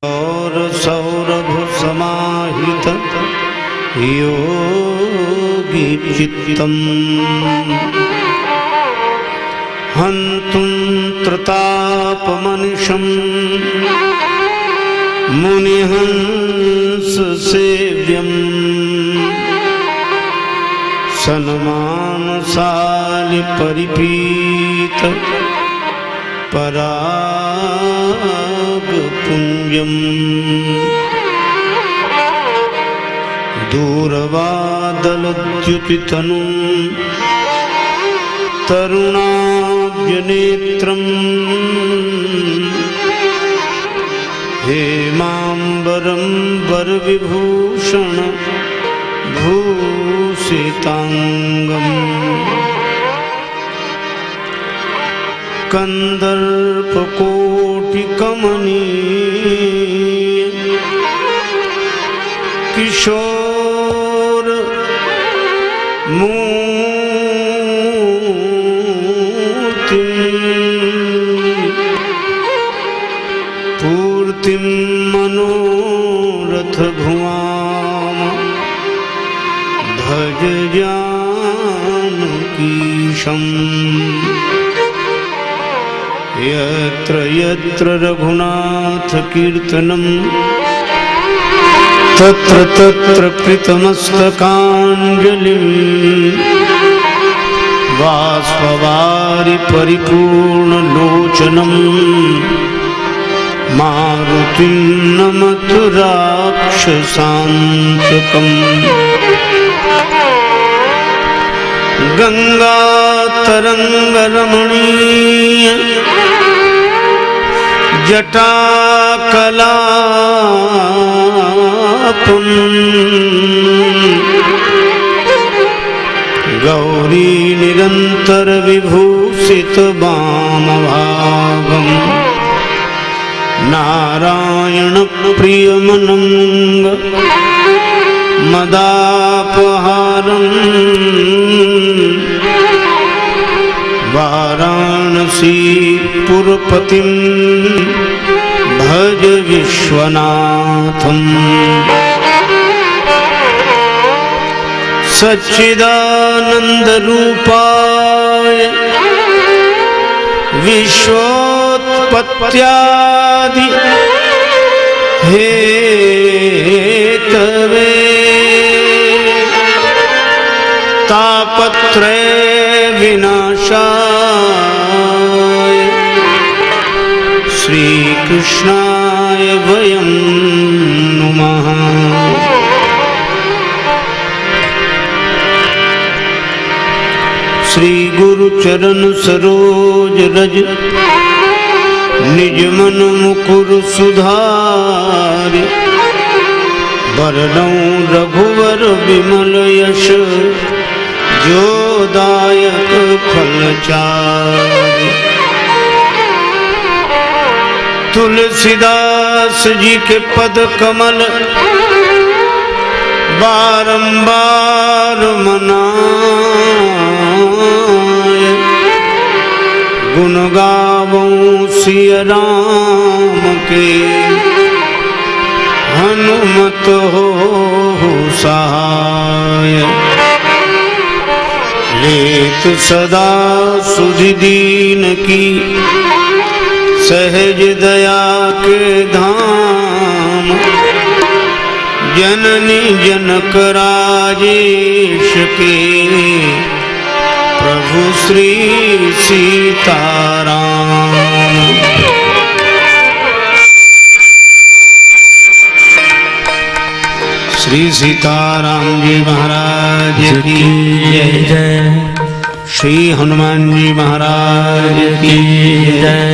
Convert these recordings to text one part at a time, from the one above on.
और सौरभ समाहित योगी चित्तम् हन्तुं त्रतापमनिशम् मुनिहंस सेव्यम् सन्मानशालि परिपीत पराग पुंजम् दूरवादलद्युतितनुं तरुणाब्जनेत्रम् हेमांबरं वरविभूषण भूषितांगम् कंदर्पकोटिकमनीय किशोर मूर्ति पूर्तिं मनोरथ भुवाम भज जानकीशम् यत्र यत्र रघुनाथ कीर्तनं तत्र तत्र कृतमस्तकाञ्जलिं बाष्पवारि परिपूर्णलोचनं मारुतिं नमत राक्षसान्तकम् गंगातरंगरमणीय जटाकलापम् गौरी निरंतर विभूषित वामभागम् नारायण प्रियमनंग मदापहारम् वाराणसी पुरपतिं भज विश्वनाथम् सच्चिदानंद रूपाय विश्वोत्पत्त्यादि हेतवे तापत्रय विनाशाय श्री कृष्णाय वयं नुमः। श्री गुरु चरण सरोज रज निज मन मुकुर सुधारि वरनौ रघुवर विमल यश जोदायक फलचारि तुलसीदास जी के पद कमल बारंबार मनाए गुण गावों सिय राम के हनुमत हो सहाय लेत सदा सुधि दीन की सहज दया के धाम जननी जनक राजेश के प्रभु श्री सीताराम। श्री सीताराम जी महाराज की जय। श्री हनुमान जी महाराज की जय।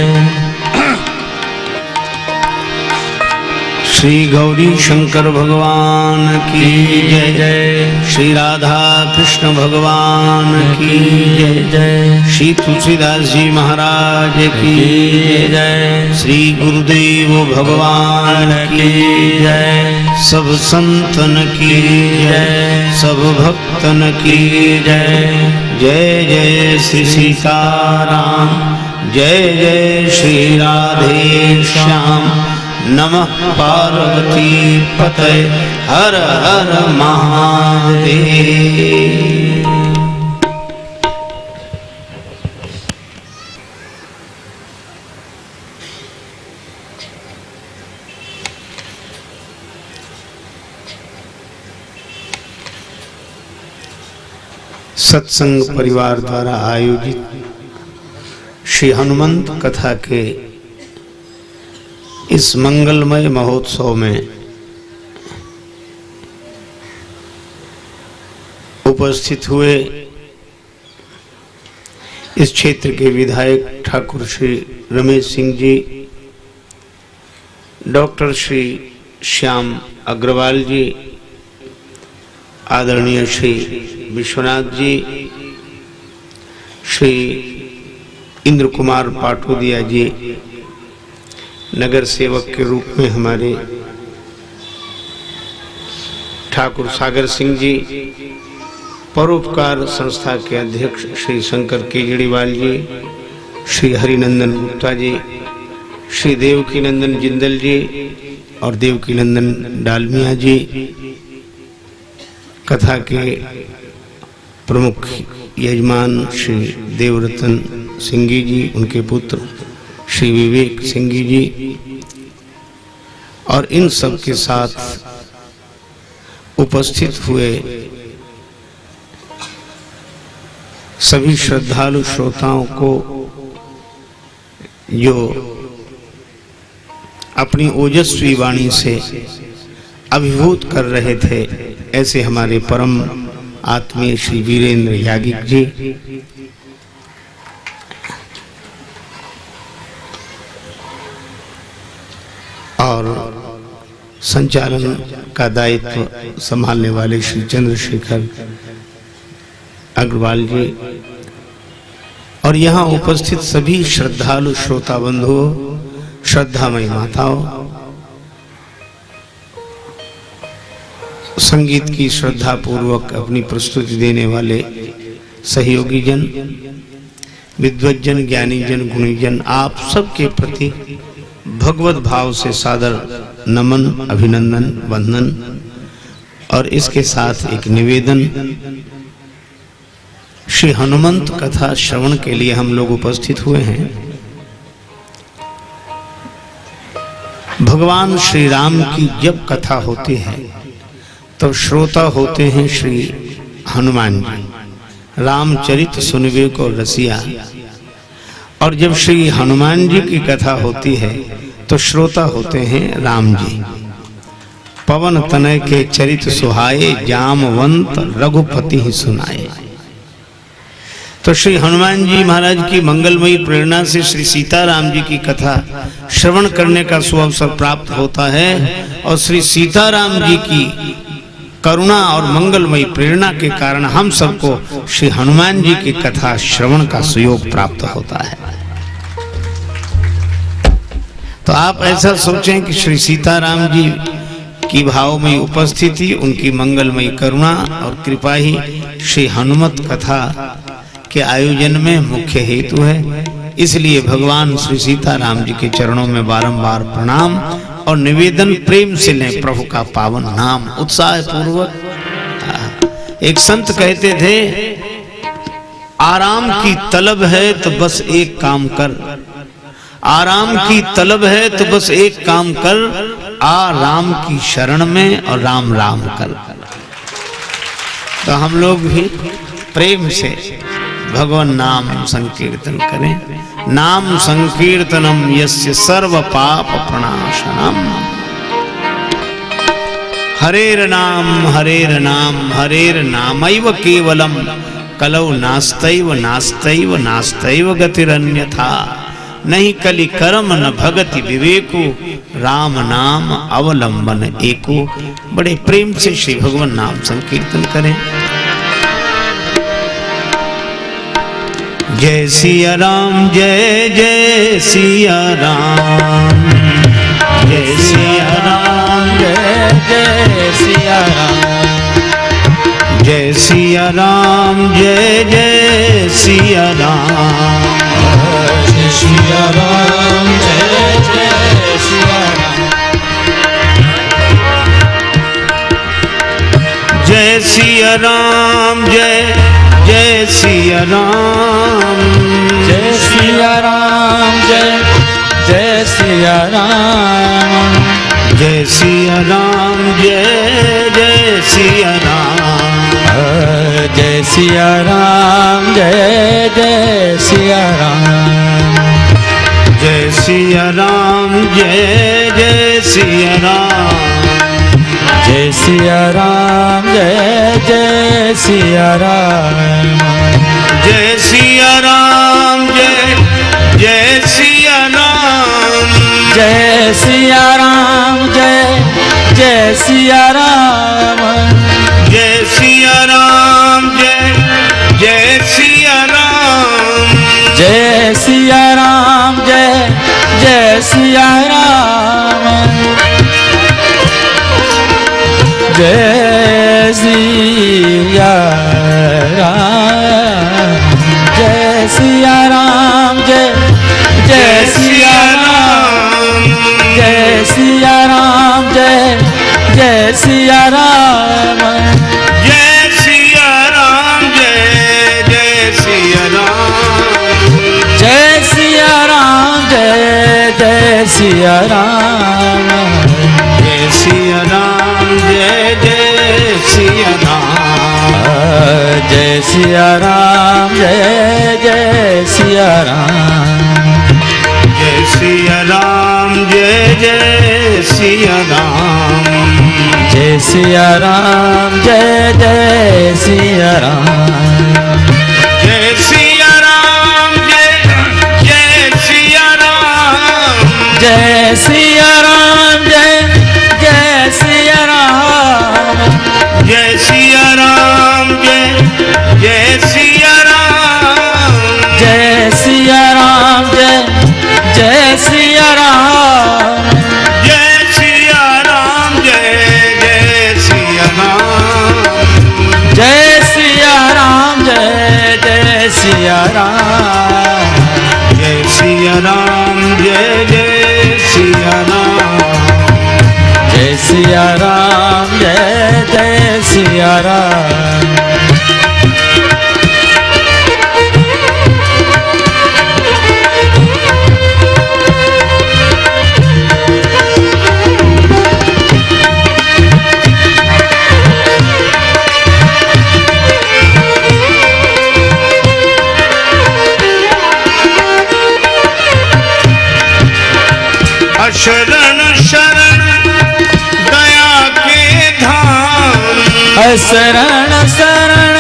श्री गौरी शंकर भगवान की जय जय। श्री राधा कृष्ण भगवान की जय जय। श्री तुलसीदास जी महाराज की जय। श्री गुरुदेव भगवान की जय। सब संतन की जय, सब भक्तन की जय। जय जय श्री सीताराम, जय जय श्री राधे श्याम, नमः पार्वती पतये हर हर महादेव। सत्संग परिवार द्वारा आयोजित श्री हनुमंत कथा के इस मंगलमय महोत्सव में उपस्थित हुए इस क्षेत्र के विधायक ठाकुर श्री रमेश सिंह जी, डॉक्टर श्री श्याम अग्रवाल जी, आदरणीय श्री विश्वनाथ जी, श्री इंद्र कुमार पाटोदिया जी, नगर सेवक के रूप में हमारे ठाकुर सागर सिंह जी, परोपकार संस्था के अध्यक्ष श्री शंकर केजरीवाल जी, श्री हरिनंदन गुप्ता जी, श्री देवकी नंदन जिंदल जी और देवकी नंदन डालमिया जी, कथा के प्रमुख यजमान श्री देवरतन सिंह जी, उनके पुत्र श्री विवेक सिंह जी, और इन सब के साथ उपस्थित हुए सभी श्रद्धालु श्रोताओं को जो अपनी ओजस्वी वाणी से अभिभूत कर रहे थे, ऐसे हमारे परम आत्मीय श्री वीरेंद्र यागिक जी, और संचालन का दायित्व संभालने वाले श्री चंद्रशेखर अग्रवाल जी, और यहाँ उपस्थित सभी श्रद्धालु श्रोता बंधुओं, श्रद्धामयी माताओं, संगीत की श्रद्धा पूर्वक अपनी प्रस्तुति देने वाले सहयोगी जन, विद्वज्जन, ज्ञानी जन, गुणी जन, आप सबके प्रति भगवत भाव से सादर नमन, अभिनंदन, वंदन। और इसके साथ एक निवेदन, श्री हनुमंत कथा श्रवण के लिए हम लोग उपस्थित हुए हैं। भगवान श्री राम की जब कथा होती है तो श्रोता होते हैं श्री हनुमान जी, रामचरित सुनवे को रसिया। और जब श्री हनुमान जी की कथा होती है तो श्रोता होते हैं राम जी। पवन तनय के चरित सुहाए, जामवंत रघुपति ही सुनाए। तो श्री हनुमान जी महाराज की मंगलमयी प्रेरणा से श्री सीताराम जी की कथा श्रवण करने का सुअवसर प्राप्त होता है, और श्री सीताराम जी की करुणा और मंगलमयी प्रेरणा के कारण हम सबको श्री हनुमान जी की कथा श्रवण का सुयोग प्राप्त होता है। तो आप ऐसा सोचें कि श्री सीताराम जी की भावमयी उपस्थिति, उनकी मंगलमयी करुणा और कृपा ही श्री हनुमत कथा के आयोजन में मुख्य हेतु है। इसलिए भगवान श्री सीताराम जी के चरणों में बारंबार प्रणाम और निवेदन प्रेम से लें प्रभु का पावन नाम उत्साह पूर्वक। एक संत कहते थे, आराम की तलब है तो बस एक काम कर, आराम की तलब है तो बस एक काम कर, आ राम की शरण में और राम राम कर। तो हम लोग भी प्रेम से भगवान नाम संकीर्तन करें। नाम संकीर्तनम यस्य सर्व पाप प्रणाशनम। हरेर नाम हरेर नाम हरेर नामैव केवलम, कलौ नास्तैव नास्तैव नास्तैव गतिरन्यथा। नहीं कलि कर्म न भगति विवेको, राम नाम अवलंबन एको। बड़े प्रेम से श्री भगवान नाम संकीर्तन करें। जय सिया राम, जय जय सिया राम, जय सिया राम, जय जय सिया राम, जय सिया राम, जय जय सिया राम, जय सिया राम, जय जय सिया राम। सिया राम जय जय सिया राम जय सिया राम जय जय सिया राम जय सिया राम जय जय सिया राम जय सिया राम जय जय सिया राम जय सिया राम जय जय सिया राम जय सिया राम जय जय सिया राम जय सिया राम जय जय सिया राम जय सिया राम जय जय सिया राम जय सिया राम जय जय सिया राम जय सिया राम जय जय सिया राम जय सिया राम जय सिया राम जय जय सिया राम जय सिया राम जय जय सिया राम जय सिया राम जय जय सिया राम जय सिया राम जय जय सिया राम जय सिया राम जय जय सिया राम जय सिया राम जय जय सिया राम जय सिया राम जय जय सिया राम जय सिया राम जय जय सिया राम जय सिया राम जय जय सिया राम जय सिया राम जय जय सिया राम जय सिया राम जय जय सिया राम जय सिया राम जय जय सिया राम जय सिया राम जय जय सिया राम जय सिया राम जय जय सिया राम जय सिया राम जय जय सिया राम जय सिया राम जय जय सिया राम शरण शरण दया के धाम शरण शरण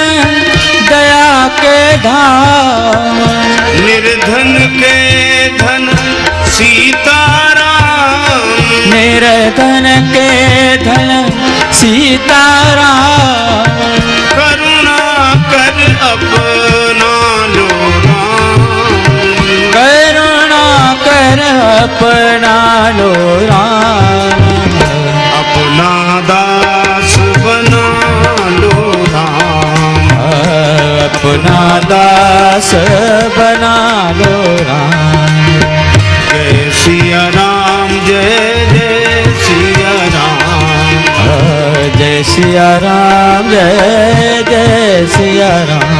दया के धाम निर्धन के धन सीताराम निर्धन के धन सीताराम करुणा कर अपना लो राम करुणा कर अपना लो राम अपना दास बना लो राम अपना दास बना लो राम जय सिया राम जय जय सिया राम जय सिया राम जय जय सिया राम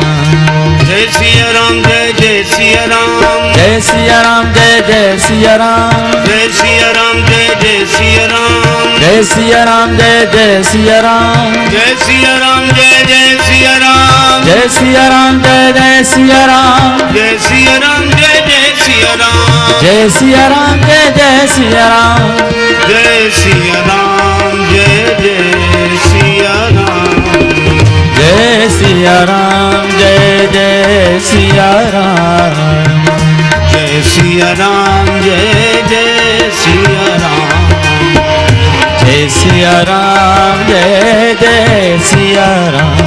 जय सिया राम जय जय सिया राम जय सिया राम जय जय सिया राम जय सिया राम जय जय सिया राम जय सिया राम जय जय सिया राम जय सिया राम जय जय सिया राम जय सिया राम जय जय सिया राम जय सिया राम जय जय सिया राम जय सिया राम जय जय सिया राम जय सिया राम जय जय सिया राम जय सिया राम जय जय सिया राम जय सिया राम जय जय सिया राम जय सिया राम जय जय सिया राम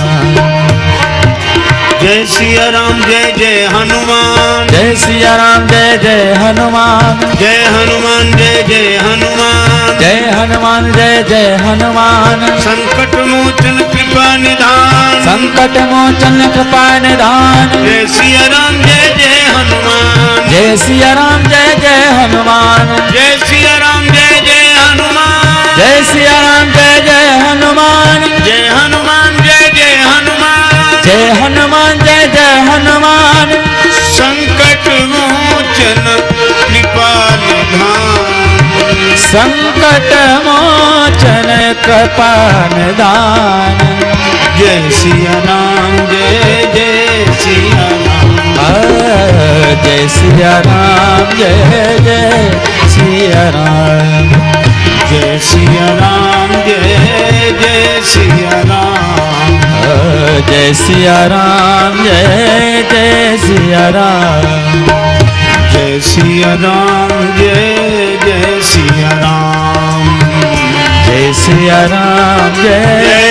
जय सिया राम जय जय हनुमान जय सिया राम जय जय हनुमान जय हनुमान जय जय हनुमान जय हनुमान जय जय हनुमान संकट मोचन कृपा निधान संकट मोचन कृपा निधान जय सिया राम जय जय हनुमान जय सिया राम जय जय हनुमान जय सिया राम जय जय हनुमान जय सिया राम जय जय हनुमान जय हनुमान जय जय संकट मोचन कृपा निदान। जय सिया राम जय जय सिया राम। जय सिया राम जय जय सिया राम। जय सिया राम जय जय सिया राम। जय सिया राम जय जय सिया राम। जय सिया राम जय जय सिया राम। जय सिया राम जय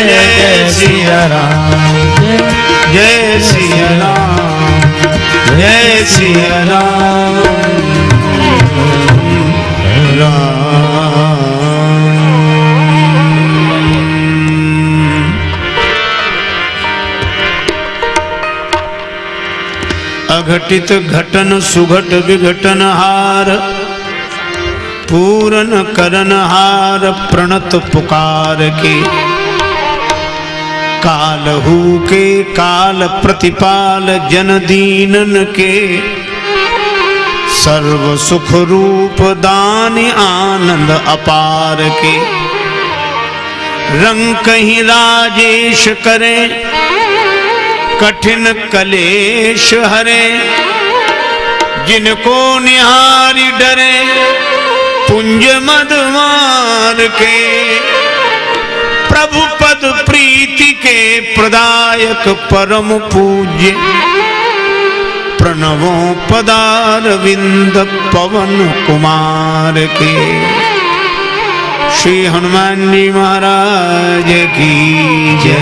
जय सिया राम। जय सिया राम जय सिया राम। अघटित घटन सुघट विघटन हार पूरन करन हार प्रणत पुकार के कालहू के काल प्रतिपाल जन दीनन के सर्व सुख रूप दान आनंद अपार के रंग कहीं राजेश करे कठिन कलेश हरे जिनको निहारी डरे पुंज मधुमार के प्रभु पद प्रीति के प्रदायक परम पूज्य प्रणवों पदार विंद पवन कुमार के श्री हनुमान जी महाराज की जय।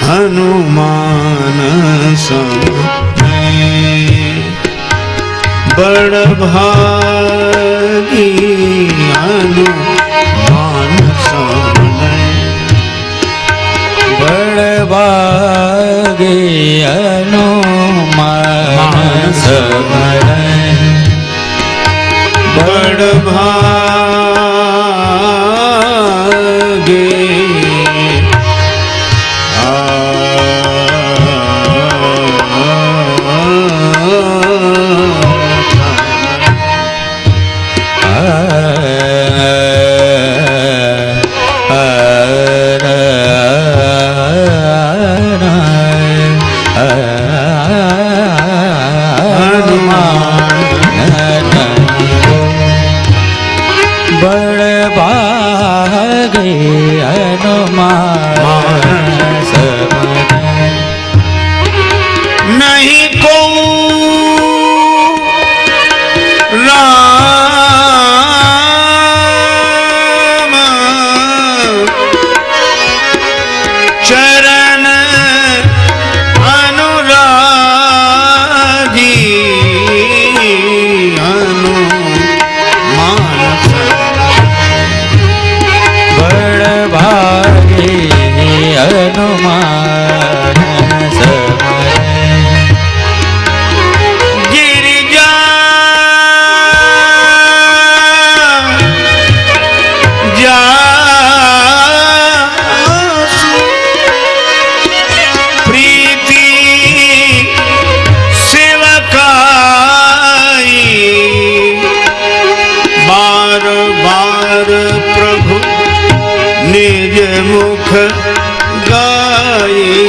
हनुमान बड़ भागी हनुमान बड़ भागी हनुमान बड़ भागे नहीं को राम चरण अनुरागी हनुमान बड़ भागी हनुमान गिरिजा प्रीति सेवकाई बार बार प्रभु निज मुख गाये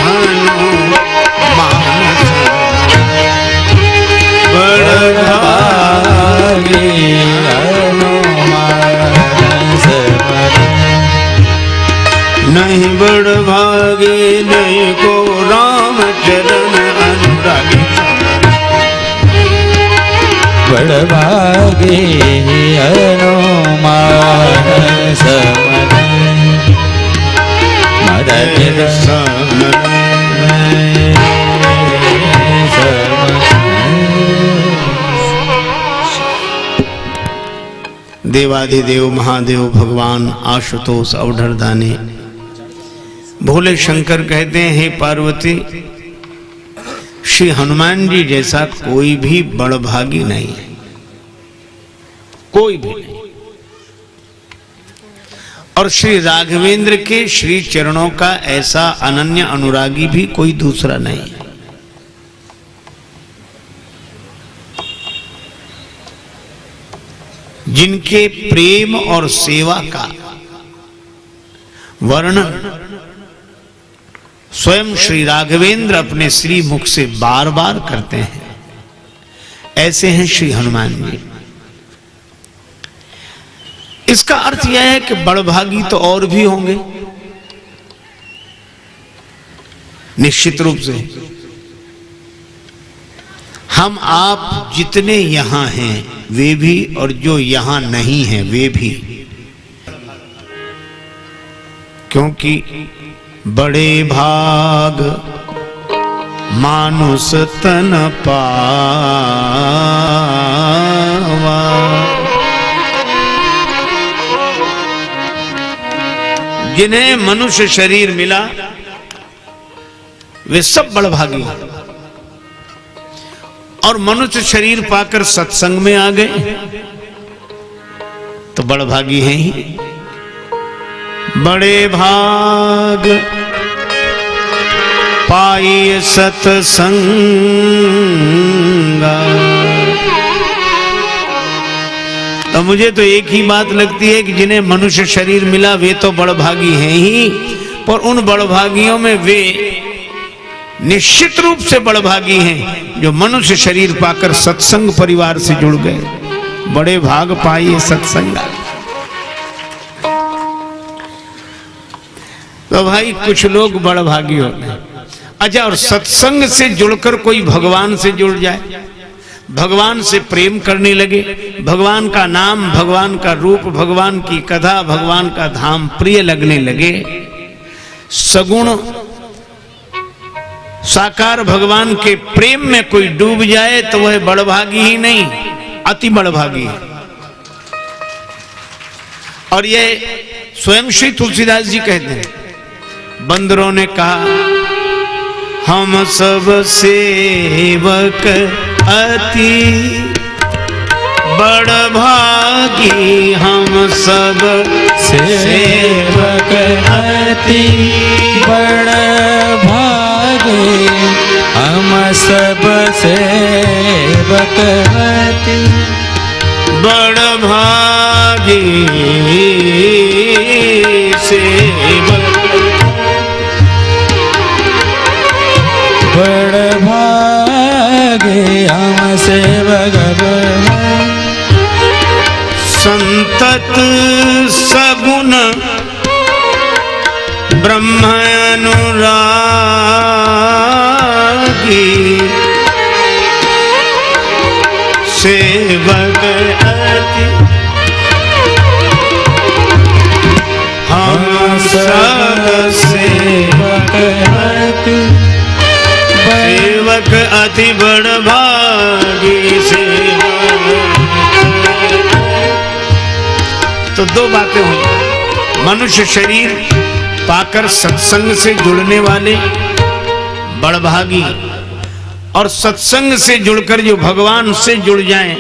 हनुमान बड़ भागी नहीं बड़ भागे नहीं को राम चरण अनुरागी बड़ भागी हनुमान समन देवाधिदेव महादेव भगवान आशुतोष अवधरदानी भोले शंकर कहते हैं, हे पार्वती, श्री हनुमान जी जैसा कोई भी बड़भागी नहीं है, कोई भी नहीं। और श्री राघवेंद्र के श्री चरणों का ऐसा अनन्य अनुरागी भी कोई दूसरा नहीं है। जिनके प्रेम और सेवा का वर्णन स्वयं श्री राघवेंद्र अपने श्री मुख से बार बार करते हैं, ऐसे हैं श्री हनुमान जी। इसका अर्थ यह है कि बड़भागी तो और भी होंगे निश्चित रूप से। हम आप जितने यहां हैं वे भी, और जो यहां नहीं हैं वे भी, क्योंकि बड़े भाग मानुष तन पावा, जिन्हें मनुष्य शरीर मिला वे सब बड़भागी हैं। और मनुष्य शरीर पाकर सत्संग में आ गए तो बड़भागी हैं ही। बड़े भाग पाई सत्संगा। तो मुझे तो एक ही बात लगती है कि जिन्हें मनुष्य शरीर मिला वे तो बड़भागी हैं ही, पर उन बड़भागियों में वे निश्चित रूप से बड़भागी हैं जो मनुष्य शरीर पाकर सत्संग परिवार से जुड़ गए। बड़े भाग पाइए सत्संग। तो भाई कुछ लोग बड़भागी होते हैं। अच्छा, और सत्संग से जुड़कर कोई भगवान से जुड़ जाए, भगवान से प्रेम करने लगे, भगवान का नाम, भगवान का रूप, भगवान की कथा, भगवान का धाम प्रिय लगने लगे, सगुण साकार भगवान के प्रेम में कोई डूब जाए तो वह बड़भागी ही नहीं, अति बड़भागी है। और ये स्वयं श्री तुलसीदास जी कहते हैं, बंदरों ने कहा हम सब सेवक अति बड़भागी, हम सब सेवक अति बड़भागी, हम सब सेवक अति बड़भागी, सेवक बड़भागी, हम सेवक संतत सगुण ब्रह्म अनुरागी, सेवक अति हम सब सेवक अति, सेवक अति बड़भागी, तो दो बातें हुई। मनुष्य शरीर पाकर सत्संग से जुड़ने वाले बड़भागी, और सत्संग से जुड़कर जो भगवान से जुड़ जाएं,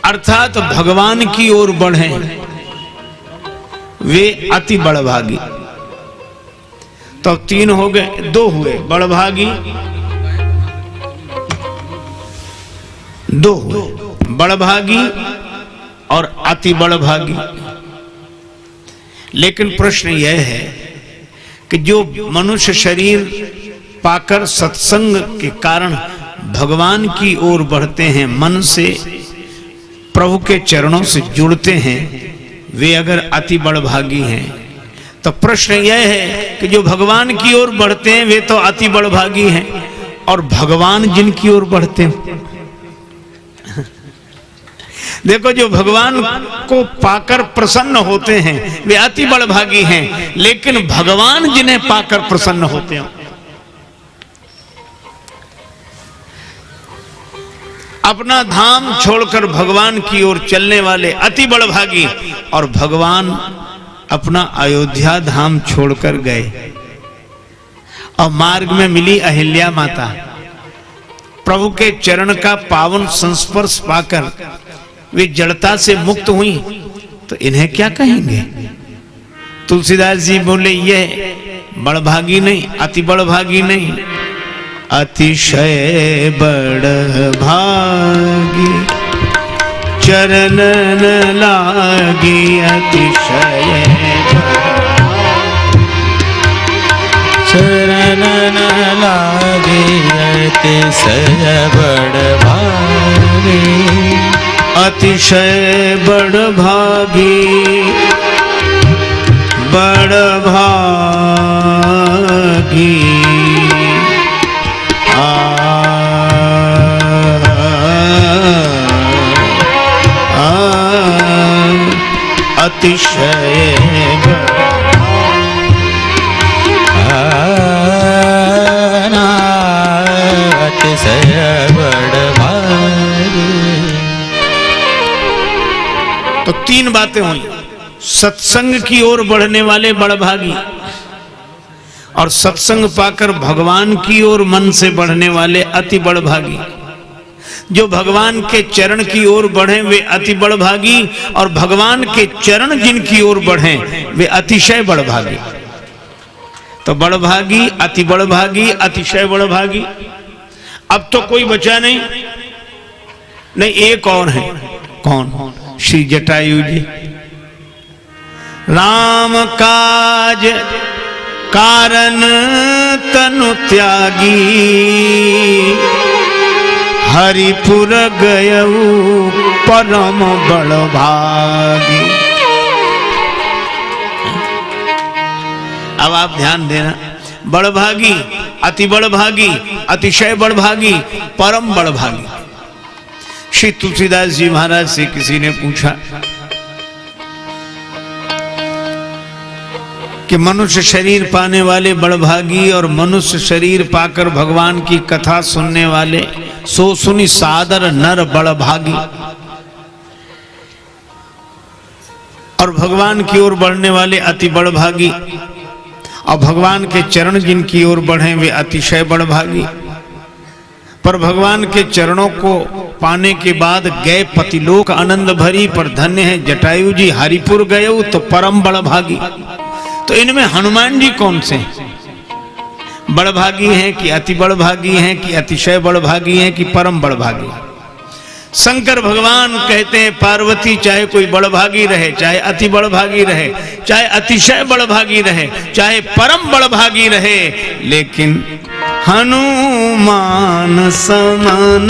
अर्थात भगवान की ओर बढ़ें, वे अति बड़भागी। तो तीन हो गए, दो हुए बड़भागी, दो हुए बड़भागी और अति बड़भागी। लेकिन प्रश्न यह है कि जो मनुष्य शरीर पाकर सत्संग के कारण भगवान की ओर बढ़ते हैं, मन से प्रभु के चरणों से जुड़ते हैं, वे अगर अति बड़भागी हैं, तो प्रश्न यह है कि जो भगवान की ओर बढ़ते हैं वे तो अति बड़भागी हैं, और भगवान जिनकी ओर बढ़ते हैं देखो, जो भगवान को पाकर प्रसन्न होते हैं वे अति बड़भागी हैं, लेकिन भगवान जिन्हें पाकर प्रसन्न होते हैं, अपना धाम छोड़कर भगवान की ओर चलने वाले अति बड़भागी। और भगवान अपना अयोध्या धाम छोड़कर गए और मार्ग में मिली अहिल्या माता, प्रभु के चरण का पावन संस्पर्श पाकर वे जड़ता से मुक्त हुई, तो इन्हें क्या कहेंगे? तुलसीदास जी बोले, ये बड़भागी नहीं, अति बड़भागी नहीं, अतिशय बड़भागी चरणन लागी, अतिशय चरणन लागी, अतिशय बड़भागी, अतिशय बड़भागी बड़भागी। अतिशय अतिशय बड़भागी। तो तीन बातें हुई, सत्संग की ओर बढ़ने वाले बड़भागी, और सत्संग पाकर भगवान की ओर मन से बढ़ने वाले अति बड़भागी। जो भगवान के चरण की ओर बढ़े वे अति बड़भागी, और भगवान के चरण जिनकी ओर बढ़े वे अतिशय बड़भागी। तो बड़भागी, अति बड़भागी, अतिशय बड़भागी। अब तो कोई बचा नहीं, नहीं एक और है। कौन? श्री जटायु जी। राम काज कारण तनु त्यागी, हरिपुर गयऊ परम बड़भागी। अब आप ध्यान देना, बड़भागी, अति बड़भागी, अतिशय बड़भागी, परम बड़भागी। श्री तुलसीदास जी महाराज से किसी ने पूछा कि मनुष्य शरीर पाने वाले बड़भागी और मनुष्य शरीर पाकर भगवान की कथा सुनने वाले, सो सुनी सादर नर बड़भागी। और भगवान की ओर बढ़ने वाले अति बड़भागी, और भगवान के चरण जिनकी ओर बढ़े वे अतिशय बड़भागी। पर भगवान के चरणों को पाने के बाद गए पतिलोक आनंद भरी, पर धन्य है जटायु जी हरिपुर गए तो परम बड़भागी। तो इनमें हनुमान जी कौन से बड़भागी हैं, कि अति बड़भागी हैं, कि अतिशय बड़भागी हैं, कि परम बड़भागी? शंकर भगवान कहते हैं पार्वती चाहे कोई बड़भागी रहे, चाहे अति बड़भागी रहे, चाहे अतिशय बड़भागी रहे, चाहे परम बड़भागी रहे, लेकिन हनुमान समान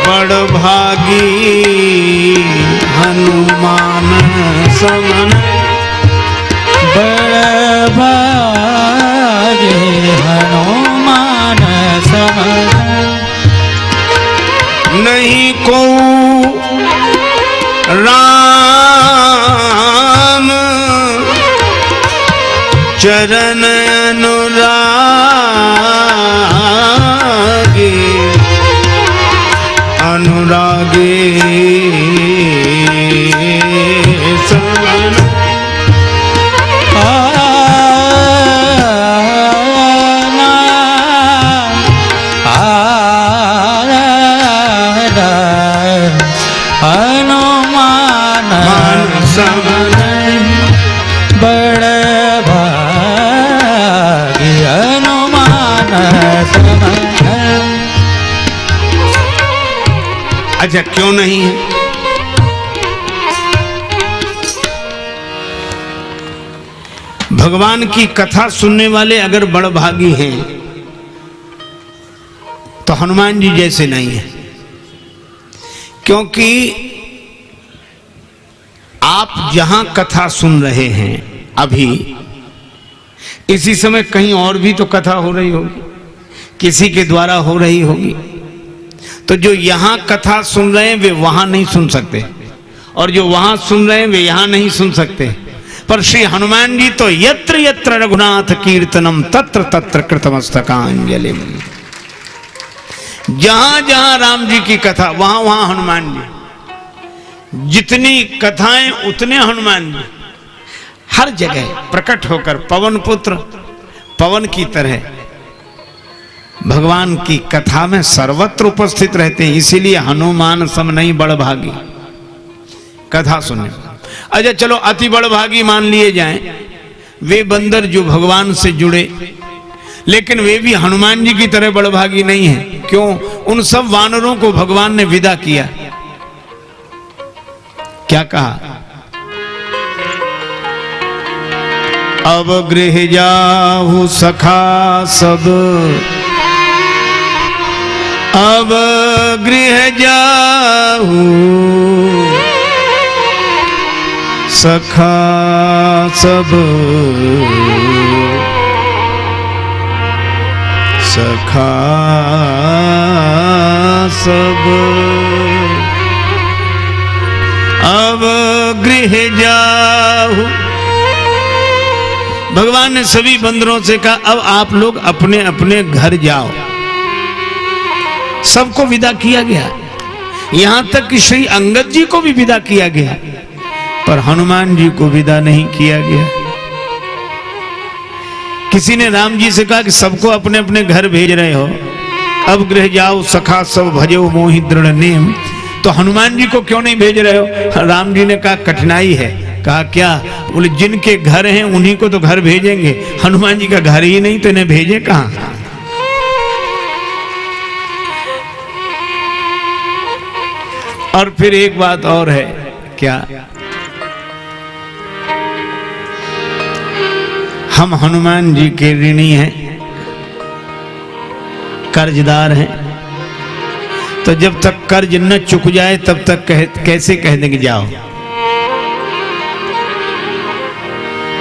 बड़भागी, हनुमान समान बड़भागी, हनुमान समान नहीं को राम चरण अनुरागी, अनुरागी समान अच्छा क्यों नहीं है? भगवान की कथा सुनने वाले अगर बड़भागी हैं तो हनुमान जी जैसे नहीं है, क्योंकि आप जहां कथा सुन रहे हैं अभी इसी समय कहीं और भी तो कथा हो रही होगी, किसी के द्वारा हो रही होगी। तो जो यहां कथा सुन रहे हैं वे वहां नहीं सुन सकते, और जो वहां सुन रहे हैं वे यहां नहीं सुन सकते। पर श्री हनुमान जी तो यत्र यत्र रघुनाथ कीर्तनम तत्र तत्र कृतमस्तकांजलिम, जहां जहां राम जी की कथा वहां वहां हनुमान जी, जितनी कथाएं उतने हनुमान जी, हर जगह प्रकट होकर पवन पुत्र पवन की तरह भगवान की कथा में सर्वत्र उपस्थित रहते हैं। इसीलिए हनुमान सम नहीं बड़भागी कथा सुनने। अच्छा चलो अति बड़भागी मान लिए जाएं वे बंदर जो भगवान से जुड़े, लेकिन वे भी हनुमान जी की तरह बड़भागी नहीं है। क्यों? उन सब वानरों को भगवान ने विदा किया। क्या कहा? अब गृह जाहु सखा सब, अब गृह जाहु सखा सब, सखा सब, अब गृह जाहु। भगवान ने सभी बंदरों से कहा अब आप लोग अपने अपने घर जाओ। सबको विदा किया गया, यहां तक कि श्री अंगद जी को भी विदा किया गया, पर हनुमान जी को विदा नहीं किया गया। किसी ने राम जी से कहा कि सबको अपने अपने घर भेज रहे हो, अब गृह जाओ सखा सब भजो मोहि दृढ़ नेम, तो हनुमान जी को क्यों नहीं भेज रहे हो? राम जी ने कहा कठिनाई है। कहा क्या? बोले जिनके घर हैं उन्हीं को तो घर भेजेंगे, हनुमान जी का घर ही नहीं तो इन्हें भेजे कहां? और फिर एक बात और है, क्या? हम हनुमान जी के ऋणी हैं, कर्जदार हैं, तो जब तक कर्ज न चुक जाए तब तक कैसे कह देंगे जाओ?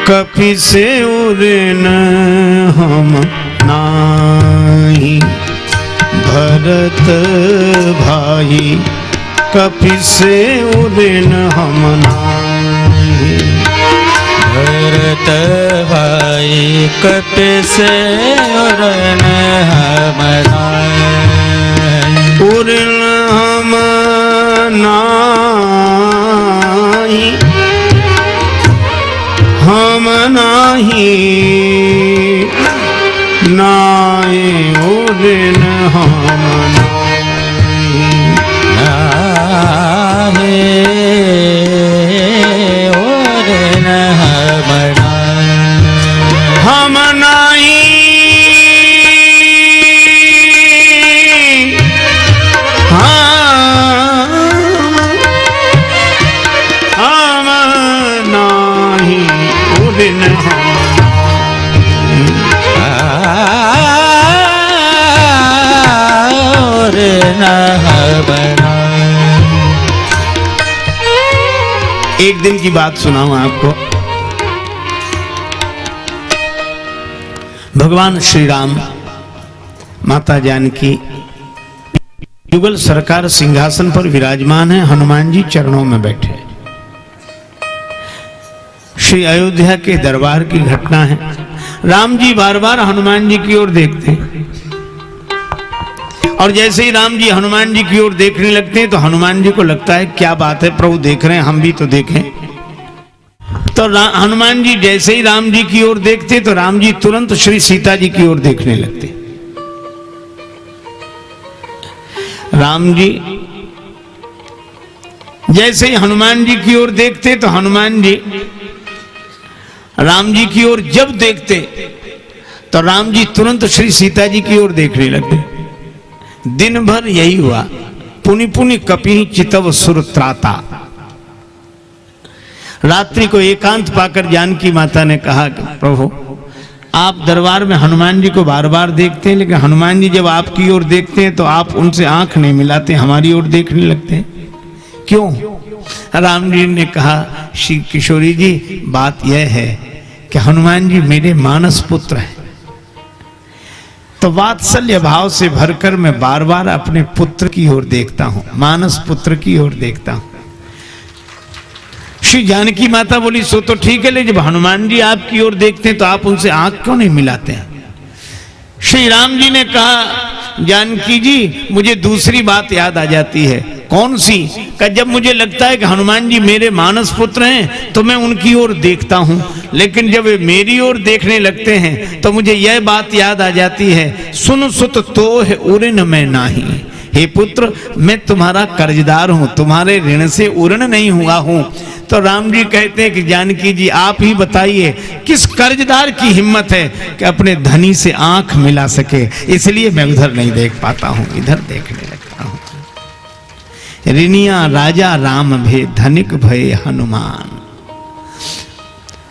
कपि से उऋण हम नाही भरत भाई, कपि से उऋण हम नाही भरत भाई, कपि से उऋण हम नाही, उऋण हम नाही, हम नाही, नाय उऋण हम नाही, नाहे उऋण हम नाही, हम नाही, एक दिन की बात सुनाऊं आपको। भगवान श्री राम, माता जानकी युगल सरकार सिंहासन पर विराजमान है, हनुमान जी चरणों में बैठे। श्री अयोध्या के दरबार की घटना है। राम जी बार बार हनुमान जी की ओर देखते हैं, और जैसे ही राम जी हनुमान जी की ओर देखने लगते हैं तो हनुमान जी को लगता है क्या बात है, प्रभु देख रहे हैं, हम भी तो देखें। तो हनुमान जी जैसे ही राम जी की ओर देखते तो राम जी तुरंत श्री सीता जी की ओर देखने लगते। राम जी जैसे ही हनुमान जी की ओर देखते तो हनुमान जी राम जी की ओर जब देखते तो राम जी तुरंत श्री सीता जी की ओर देखने लगते। दिन भर यही हुआ। पुनि पुनि कपि चितव सुर त्राता। रात्रि को एकांत पाकर जानकी माता ने कहा कि प्रभु आप दरबार में हनुमान जी को बार बार देखते हैं, लेकिन हनुमान जी जब आपकी ओर देखते हैं तो आप उनसे आंख नहीं मिलाते, हमारी ओर देखने लगते हैं, क्यों? राम जी ने कहा श्री किशोरी जी बात यह है कि हनुमान जी मेरे मानस पुत्र हैं। तो वात्सल्य भाव से भरकर मैं बार बार अपने पुत्र की ओर देखता हूं, मानस पुत्र की ओर देखता हूं। श्री जानकी माता बोली सो तो ठीक है, लेकिन जब हनुमान जी आपकी ओर देखते हैं तो आप उनसे आंख क्यों नहीं मिलाते हैं? श्री राम जी ने कहा जानकी जी मुझे दूसरी बात याद आ जाती है। कौन सी? कि जब मुझे लगता है कि हनुमान जी मेरे मानस पुत्र हैं तो मैं उनकी ओर देखता हूं, लेकिन जब वे मेरी ओर देखने लगते हैं तो मुझे यह बात याद आ जाती है, सुन सुत तो है उऋण मैं नाही। हे पुत्र मैं तुम्हारा कर्जदार हूं, तुम्हारे ऋण से उऋण नहीं हुआ हूं। तो राम जी कहते हैं कि जानकी जी आप ही बताइए किस कर्जदार की हिम्मत है कि अपने धनी से आंख मिला सके, इसलिए मैं उधर नहीं देख पाता हूं, इधर देखने लगता हूं। ऋणिया राजा राम भे धनिक भय हनुमान।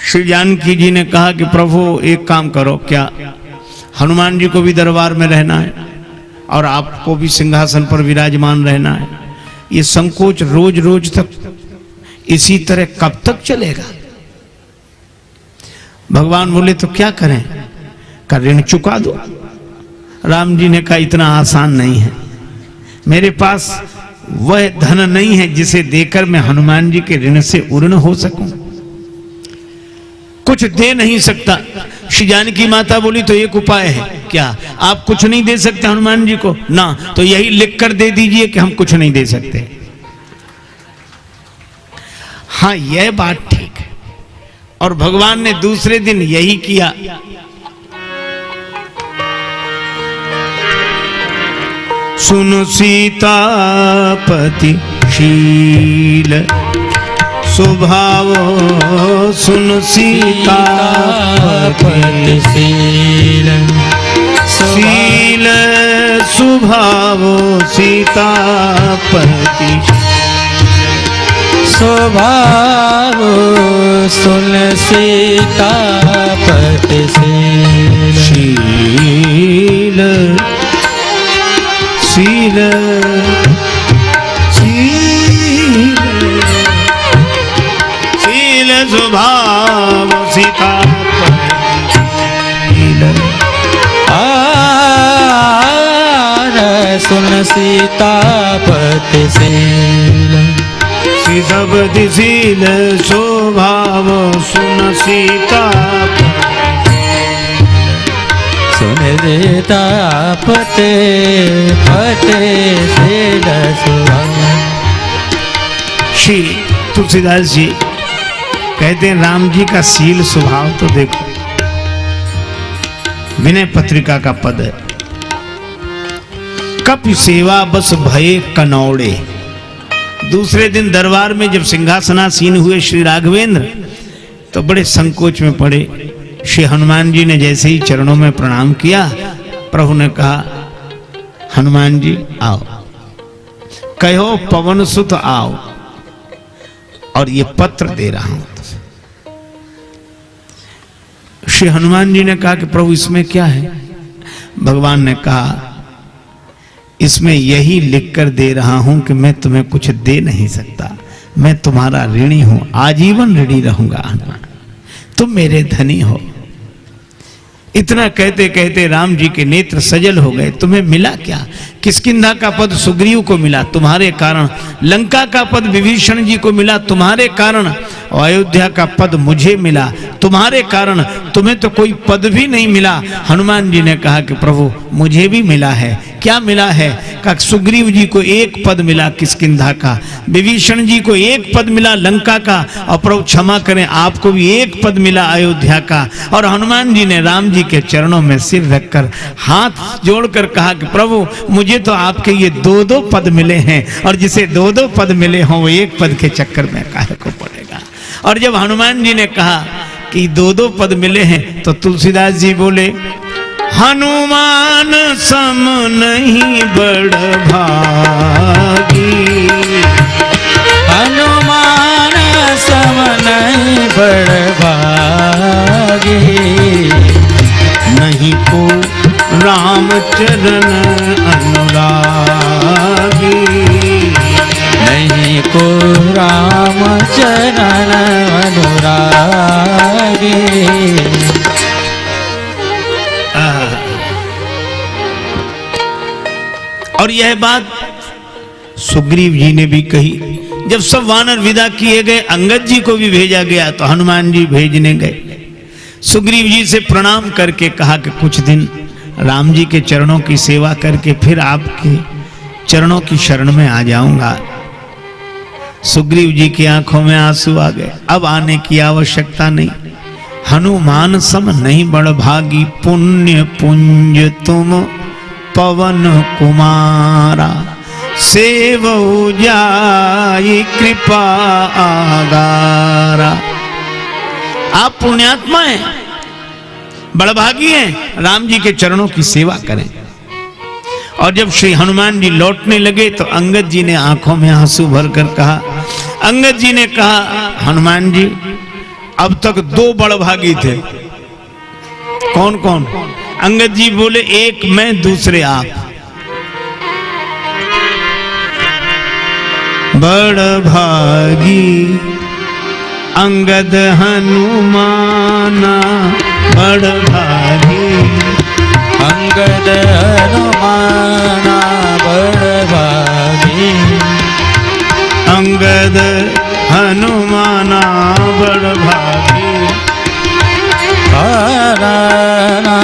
श्री जानकी जी ने कहा कि प्रभु एक काम करो, क्या हनुमान जी को भी दरबार में रहना है और आपको भी सिंहासन पर विराजमान रहना है? ये संकोच रोज रोज तक इसी तरह कब तक चलेगा? भगवान बोले तो क्या करें? का ऋण चुका दो। राम जी ने कहा इतना आसान नहीं है, मेरे पास वह धन नहीं है जिसे देकर मैं हनुमान जी के ऋण से उऋण हो सकूं, कुछ दे नहीं सकता। श्री जानकी माता बोली तो एक उपाय है। क्या? आप कुछ नहीं दे सकते हनुमान जी को? ना, तो यही लिख कर दे दीजिए कि हम कुछ नहीं दे सकते। हाँ यह बात ठीक है। और भगवान ने दूसरे दिन यही किया। सुन सीतापति शील स्वभाव, सुन सीतापति शील शील स्वभाव, सीतापति स्वभाव, सुन सीतापति शील शील शील शील शील स्वभाव, सीतापति सुन सीतापति शील सीतापति शील स्वभाव, सुन सीतापति सुन सीतापति पति शील स्वभाव। श्री तुलसीदास जी कहते हैं राम जी का शील स्वभाव तो देखो, विनय पत्रिका का पद है, कप सेवा बस भये कनौड़े। दूसरे दिन दरबार में जब सिंहासनासीन हुए श्री राघवेंद्र तो बड़े संकोच में पड़े। श्री हनुमान जी ने जैसे ही चरणों में प्रणाम किया, प्रभु ने कहा हनुमान जी आओ, कहो पवन सुत आओ, और ये पत्र दे रहा हूं। श्री हनुमान जी ने कहा कि प्रभु इसमें क्या है? भगवान ने कहा इसमें यही लिखकर दे रहा हूं कि मैं तुम्हें कुछ दे नहीं सकता, मैं तुम्हारा ऋणी हूं, आजीवन ऋणी रहूंगा हनुमान, तुम मेरे धनी हो। इतना कहते कहते राम जी के नेत्र सजल हो गए। तुम्हें मिला क्या? किष्किंधा का पद सुग्रीव को मिला तुम्हारे कारण, लंका का पद विभीषण जी को मिला तुम्हारे कारण, और अयोध्या का पद मुझे मिला तुम्हारे कारण। तुम्हें तो कोई पद भी नहीं मिला। हनुमान जी ने कहा कि प्रभु मुझे भी मिला है। क्या मिला है? का सुग्रीव जी को एक पद मिला किष्किंधा का, विभीषण जी को एक पद मिला लंका का, और प्रभु क्षमा करें आपको भी एक पद मिला अयोध्या का। और हनुमान जी ने राम जी के चरणों में सिर रखकर हाथ जोड़कर कहा कि प्रभु मुझे तो आपके ये दो दो पद मिले हैं, और जिसे दो दो पद मिले हों वो एक पद के चक्कर में काहे को पड़ेगा। और जब हनुमान जी ने कहा कि दो दो पद मिले हैं तो तुलसीदास जी बोले हनुमान सम नहीं बड़ भागी, हनुमान सम नहीं बड़ भागी, नहीं को रामचरण अनुरागी, नहीं को रामचरण अनुरागी। 啊 हाँ और यह बात सुग्रीव जी ने भी कही। जब सब वानर विदा किए गए, अंगद जी को भी भेजा गया, तो हनुमान जी भेजने गए। सुग्रीव जी से प्रणाम करके कहा कि कुछ दिन राम जी के चरणों की सेवा करके फिर आपके चरणों की शरण में आ जाऊंगा। सुग्रीव जी की आंखों में आंसू आ गए। अब आने की आवश्यकता नहीं। हनुमान सम नहीं बड़ भागी, पुण्य पुंज तुम पवन कुमारा, सेवऊ जाई कृपा आगारा। आप पुण्यात्मा हैं, बड़भागी हैं, राम जी के चरणों की सेवा करें। और जब श्री हनुमान जी लौटने लगे तो अंगद जी ने आंखों में आंसू भरकर कहा, अंगद जी ने कहा, हनुमान जी अब तक दो बड़भागी थे। कौन कौन? अंगद जी बोले, एक मैं, दूसरे आप। बड़भागी अंगद हनुमाना, बड़भागी अंगद हनुमाना, बड़भागी अंगद हनुमाना, बड़भागी हराना,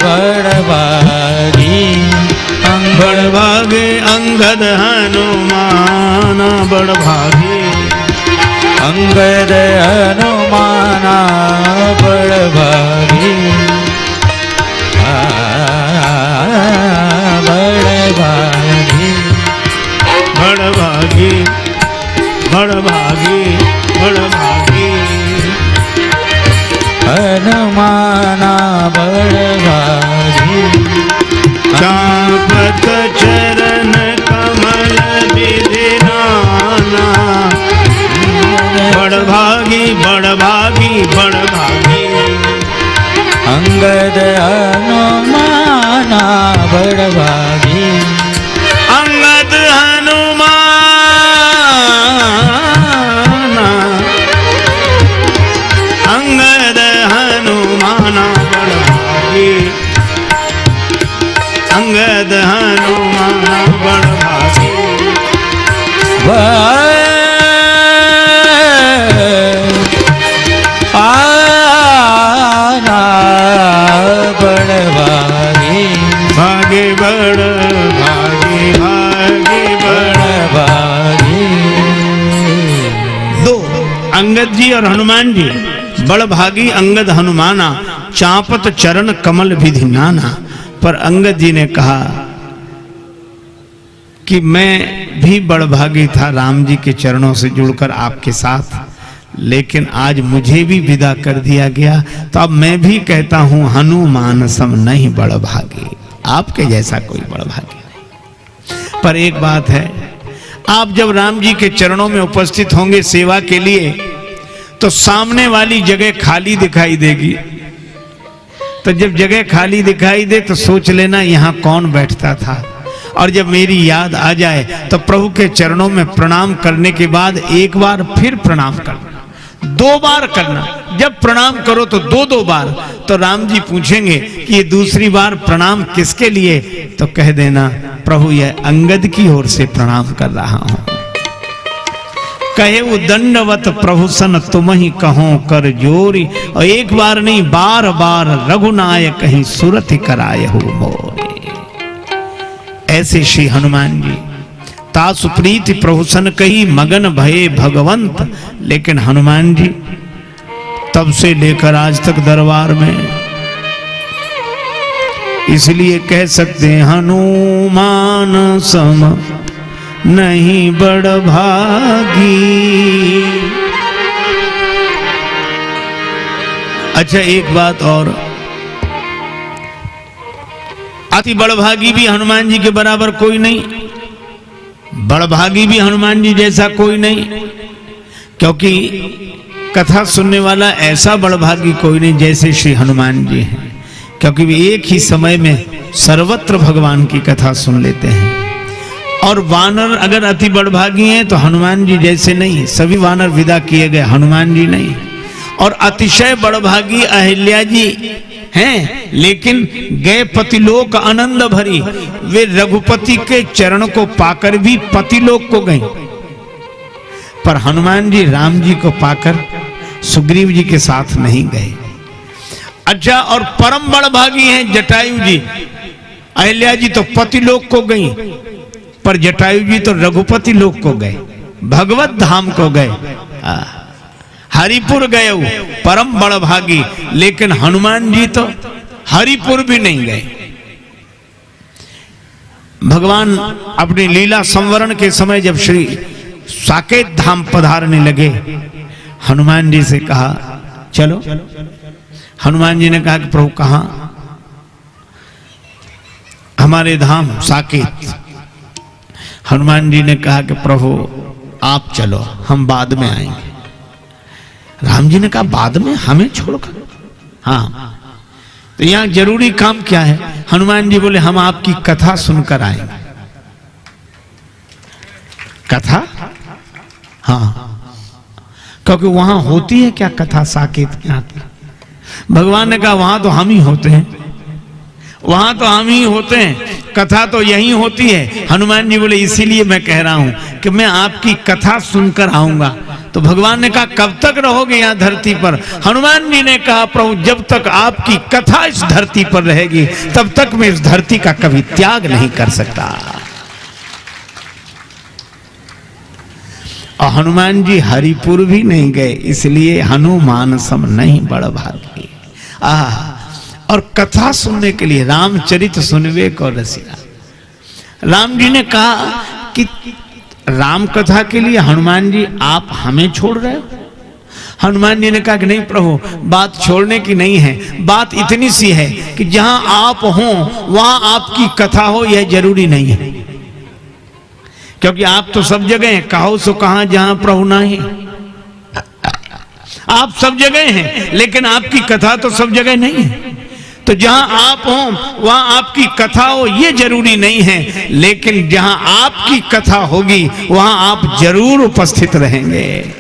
बड़भागी बड़भागे अंगद हनुमाना, बड़भागी अंगद हनुमाना, बड़भागी बड़भागी बड़भागी बड़भागी बड़भागी हनुमाना, बड़भागी चापत चरण कमल विधिनाना, बड़भागी बड़भागी बड़भागी अंगद हनुमाना, बड़भागी अंगद हनुमाना, अंगद हनुमाना, बड़भागी अंगद हनुमाना, बड़भागी आना, बड़भागी भागे बड़भागी भागे बड़भागी। दो, अंगद जी और हनुमान जी। बड़भागी अंगद हनुमाना, चापत चरण कमल विधि नाना। पर अंगद जी ने कहा कि मैं भी बड़भागी था राम जी के चरणों से जुड़कर आपके साथ, लेकिन आज मुझे भी विदा कर दिया गया, तो अब मैं भी कहता हूं हनुमान सम नहीं बड़भागी, आपके जैसा कोई बड़भागी नहीं। पर एक बात है, आप जब राम जी के चरणों में उपस्थित होंगे सेवा के लिए, तो सामने वाली जगह खाली दिखाई देगी। तो जब जगह खाली दिखाई दे तो सोच लेना यहां कौन बैठता था। और जब मेरी याद आ जाए तो प्रभु के चरणों में प्रणाम करने के बाद एक बार फिर प्रणाम करना, दो बार करना। जब प्रणाम करो तो दो दो बार। तो राम जी पूछेंगे कि ये दूसरी बार प्रणाम किसके लिए, तो कह देना प्रभु यह अंगद की ओर से प्रणाम कर रहा हूं। कहे वो दंडवत प्रभु सन तुम ही कहो कर जोरी, और एक बार नहीं बार बार रघुनायक कहीं सुरति कराए हो मोरे। ऐसे श्री हनुमान जी तासु प्रीति प्रभु सन कही मगन भये भगवंत। लेकिन हनुमान जी तब से लेकर आज तक दरबार में, इसलिए कह सकते हैं हनुमान सम नहीं बड़भागी। अच्छा एक बात और, अति बड़भागी भी हनुमान जी के बराबर कोई नहीं, बड़भागी भी हनुमान जी जैसा कोई नहीं, क्योंकि कथा सुनने वाला ऐसा बड़भागी कोई नहीं जैसे श्री हनुमान जी हैं। क्योंकि वे एक ही समय में सर्वत्र भगवान की कथा सुन लेते हैं। और वानर अगर अति बड़भागी हैं तो हनुमान जी जैसे नहीं, सभी वानर विदा किए गए, हनुमान जी नहीं। और अतिशय बड़भागी अहिल्या जी हैं, लेकिन गए पतिलोक आनंद भरी। वे रघुपति के चरण को पाकर भी पतिलोक को गए, पर हनुमान जी राम जी को पाकर सुग्रीव जी के साथ नहीं गए। अच्छा, और परम बड़भागी हैं जटायु जी। अहिल्या जी तो पतिलोक को गई, पर जटायु जी तो रघुपति लोक को गए, भगवत धाम को गए, हरिपुर गए, परम बड़भागी। लेकिन हनुमान जी तो हरिपुर भी नहीं गए। भगवान अपनी लीला संवरण के समय जब श्री साकेत धाम पधारने लगे, हनुमान जी से कहा चलो। हनुमान जी ने कहा कि प्रभु कहां? हमारे धाम साकेत। हनुमान जी ने कहा कि प्रभु आप चलो, हम बाद में आएंगे। राम जी ने कहा बाद में, हमें छोड़कर? हाँ, तो यहां जरूरी काम क्या है? हनुमान जी बोले हम आपकी कथा सुनकर आएंगे। कथा? हाँ, क्योंकि वहां होती है क्या कथा साकेत के हाथ में? भगवान ने कहा वहां तो हम ही होते हैं, वहां तो हम ही होते हैं, कथा तो यहीं होती है। हनुमान जी बोले इसीलिए मैं कह रहा हूं कि मैं आपकी कथा सुनकर आऊंगा। तो भगवान ने कहा कब तक रहोगे यहां धरती पर? हनुमान जी ने कहा प्रभु जब तक आपकी कथा इस धरती पर रहेगी तब तक मैं इस धरती का कभी त्याग नहीं कर सकता। और हनुमान जी हरिपुर भी नहीं गए, इसलिए हनुमान सम नहीं बड़ भागी। और कथा सुनने के लिए रामचरित सुनवे को रसिया। राम जी ने कहा कि राम कथा के लिए हनुमान जी आप हमें छोड़ रहे हो? हनुमान जी ने कहा कि नहीं प्रभु, बात छोड़ने की नहीं है, बात इतनी सी है कि जहां आप हो वहां आपकी कथा हो यह जरूरी नहीं है, क्योंकि आप तो सब जगह हैं। कहो सो कहां जहां प्रभु नहीं। आप सब जगह हैं, लेकिन आपकी कथा तो सब जगह नहीं है। तो जहां आप हो वहां आपकी कथा हो ये जरूरी नहीं है, लेकिन जहां आपकी कथा होगी वहां आप जरूर उपस्थित रहेंगे।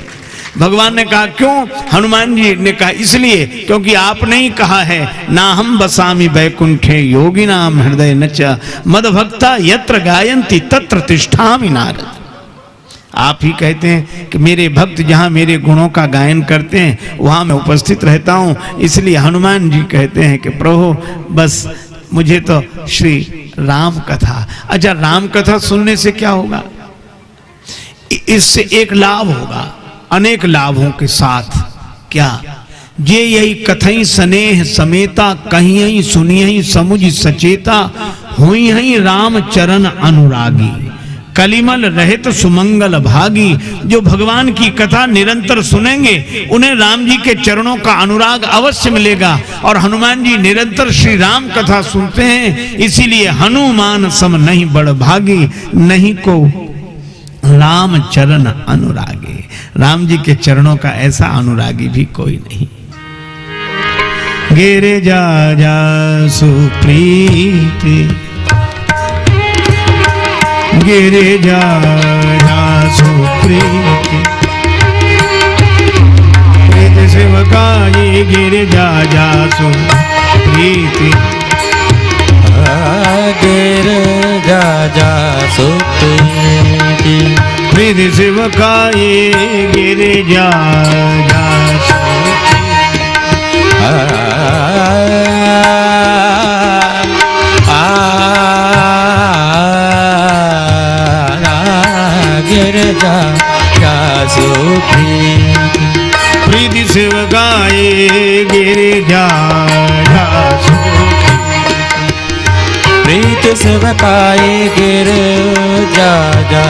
भगवान ने कहा क्यों? हनुमान जी ने कहा इसलिए क्योंकि आपने ही कहा है ना हम बसामी बैकुंठे योगी नाम हृदय नच मद भक्ता यत्र गायंती तत्र तिष्ठामि नारद। आप ही कहते हैं कि मेरे भक्त जहां मेरे गुणों का गायन करते हैं वहां मैं उपस्थित रहता हूं। इसलिए हनुमान जी कहते हैं कि प्रभु बस मुझे तो श्री राम कथा। अच्छा, राम कथा सुनने से क्या होगा? इससे एक लाभ होगा अनेक लाभों के साथ। क्या? जे यही कथई स्नेह समेता कहीं सुनियहि समुझ सचेता हुई राम चरण अनुरागी कलिमल रहित सुमंगल भागी। जो भगवान की कथा निरंतर सुनेंगे उन्हें राम जी के चरणों का अनुराग अवश्य मिलेगा। और हनुमान जी निरंतर श्री राम कथा सुनते हैं, इसीलिए हनुमान सम नहीं बड़ भागी नहीं को राम चरण अनुरागी। राम जी के चरणों का ऐसा अनुरागी भी कोई नहीं। गिरे जा जा सुप्रीति गिरे जा जा सुप्रीति प्रीत शिवकाई गिरे जा जा सुप्रीति गिरे जा जा सुप्रीति प्रीत शिवकाई गिरे जा जा गिरे जा जा सुप्रीति प्रीति शिवकाई गिरे जा जा प्रीत शिवकाई गिरे जा जा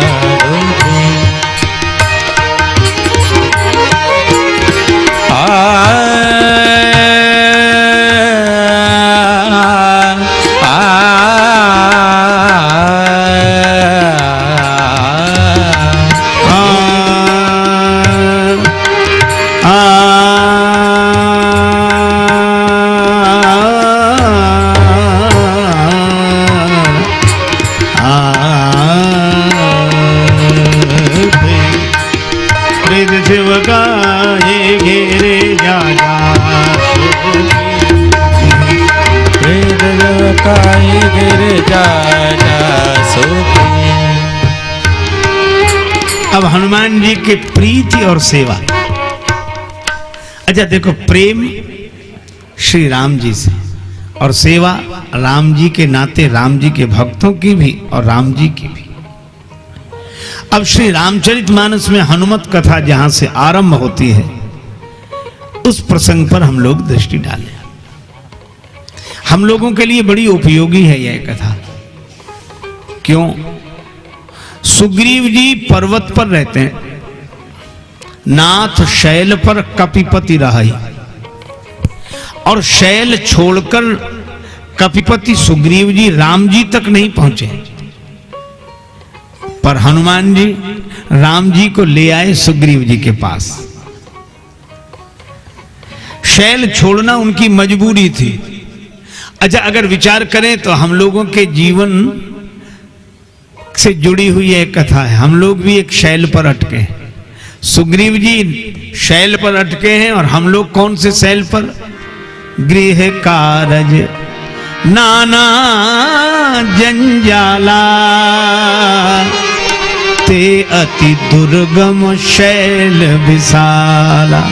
अब हनुमान जी के प्रीति और सेवा। अच्छा देखो, प्रेम श्री राम जी से और सेवा राम जी के नाते, राम जी के भक्तों की भी और राम जी की भी। अब श्री रामचरितमानस में हनुमत कथा जहां से आरंभ होती है, उस प्रसंग पर हम लोग दृष्टि डालें। हम लोगों के लिए बड़ी उपयोगी है यह कथा। क्यों? सुग्रीव जी पर्वत पर रहते हैं, नाथ शैल पर कपिपति रहाई, और शैल छोड़कर कपिपति सुग्रीव जी राम जी तक नहीं पहुंचे, पर हनुमान जी राम जी को ले आए सुग्रीव जी के पास। शैल छोड़ना उनकी मजबूरी थी। अच्छा, अगर विचार करें तो हम लोगों के जीवन से जुड़ी हुई एक कथा है। हम लोग भी एक शैल पर अटके हैं। सुग्रीव जी शैल पर अटके हैं और हम लोग कौन से शैल पर? गृह कारज नाना जंजाला ते अति दुर्गम शैल विशाला।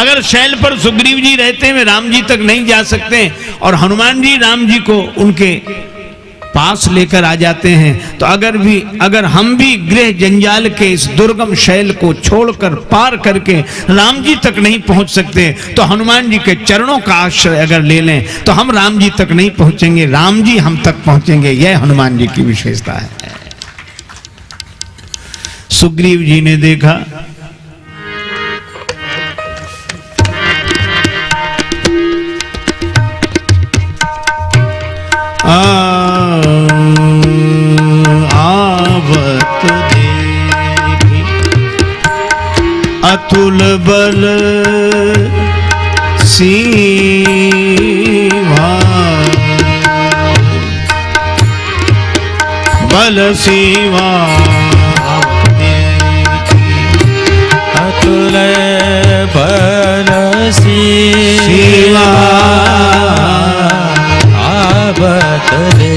अगर शैल पर सुग्रीव जी रहते हैं, राम जी तक नहीं जा सकते, और हनुमान जी राम जी को उनके पास लेकर आ जाते हैं, तो अगर हम भी गृह जंजाल के इस दुर्गम शैल को छोड़कर पार करके राम जी तक नहीं पहुंच सकते, तो हनुमान जी के चरणों का आश्रय अगर ले लें तो हम राम जी तक नहीं पहुंचेंगे, राम जी हम तक पहुंचेंगे। यह हनुमान जी की विशेषता है। सुग्रीव जी ने देखा आवत देखी अतुल बल सीवा, बल सीवा अतुल बल सीवा आवत दे,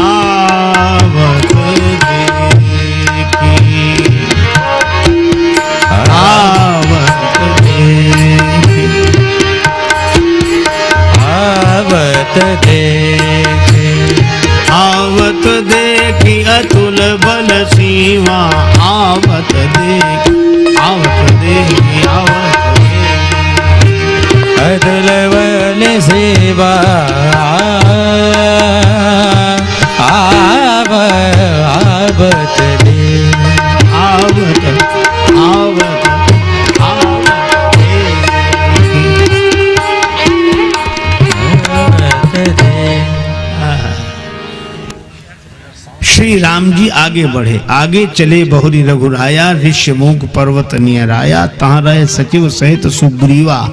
आवत देखी आवत देखी आवत देखी आवत देखी अतुल बल सीमा, आवत देखी आवत देखी आवत अतुल बल सेवा आवत दे, आवत आवत आवत दे। श्री राम जी आगे बढ़े, आगे चले बहुरी रघुराया, ऋष्यमुख पर्वत नियर आया, तहाँ रहे सचिव सहित सुग्रीवा,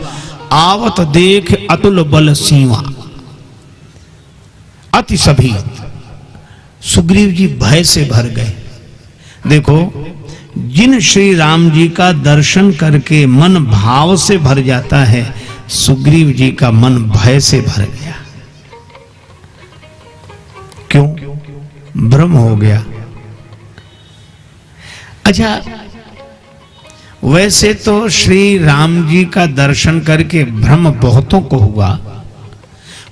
आवत देख अतुल बल सीमा। अति सभी सुग्रीव जी भय से भर गए। देखो, जिन श्री राम जी का दर्शन करके मन भाव से भर जाता है, सुग्रीव जी का मन भय से भर गया। क्यों? भ्रम हो गया। अच्छा, वैसे तो श्री राम जी का दर्शन करके भ्रम बहुतों को हुआ,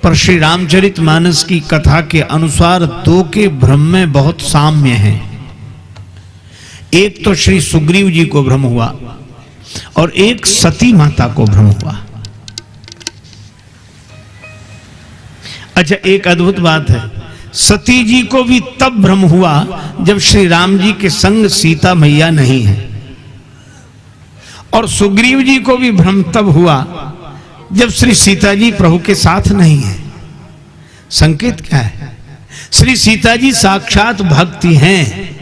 पर श्री रामचरितमानस की कथा के अनुसार दो के भ्रम में बहुत साम्य है। एक तो श्री सुग्रीव जी को भ्रम हुआ और एक सती माता को भ्रम हुआ। अच्छा, एक अद्भुत बात है, सती जी को भी तब भ्रम हुआ जब श्री राम जी के संग सीता मैया नहीं है, और सुग्रीव जी को भी भ्रम तब हुआ जब श्री सीता जी प्रभु के साथ नहीं है। संकेत क्या है? श्री सीता जी साक्षात भक्ति हैं,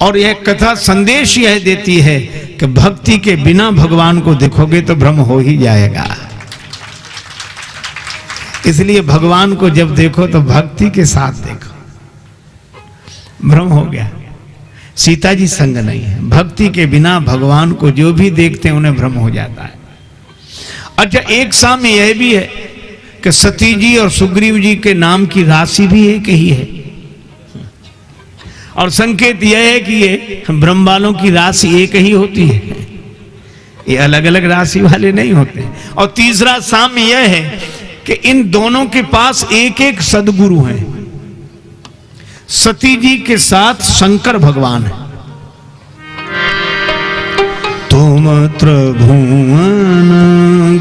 और यह कथा संदेश यह देती है कि भक्ति के बिना भगवान को देखोगे तो भ्रम हो ही जाएगा। इसलिए भगवान को जब देखो तो भक्ति के साथ देखो। भ्रम हो गया, सीता जी संग नहीं है। भक्ति के बिना भगवान को जो भी देखते हैं उन्हें भ्रम हो जाता है। अच्छा, एक साम्य यह भी है कि सती जी और सुग्रीव जी के नाम की राशि भी एक ही है। और संकेत यह है कि ये ब्रह्म वालों की राशि एक ही होती है, ये अलग अलग राशि वाले नहीं होते। और तीसरा साम्य यह है कि इन दोनों के पास एक एक सदगुरु हैं। सती जी के साथ शंकर भगवान है। तुम त्रिभुवन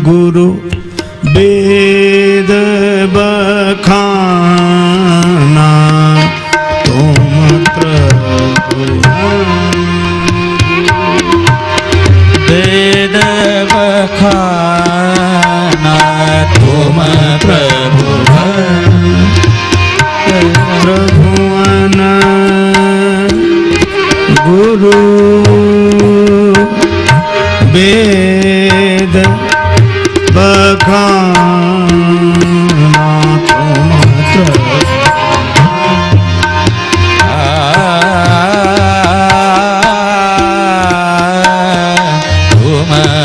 गुरु वेद बखाना, तुम त्रिभुवन वेद बखाना, तुम त्रिभुवन गुरु वेद बखाना, तुम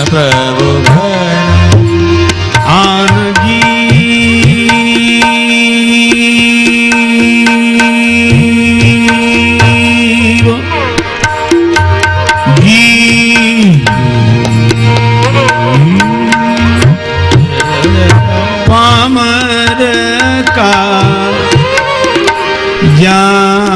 प्रभु आन पामर का जाना,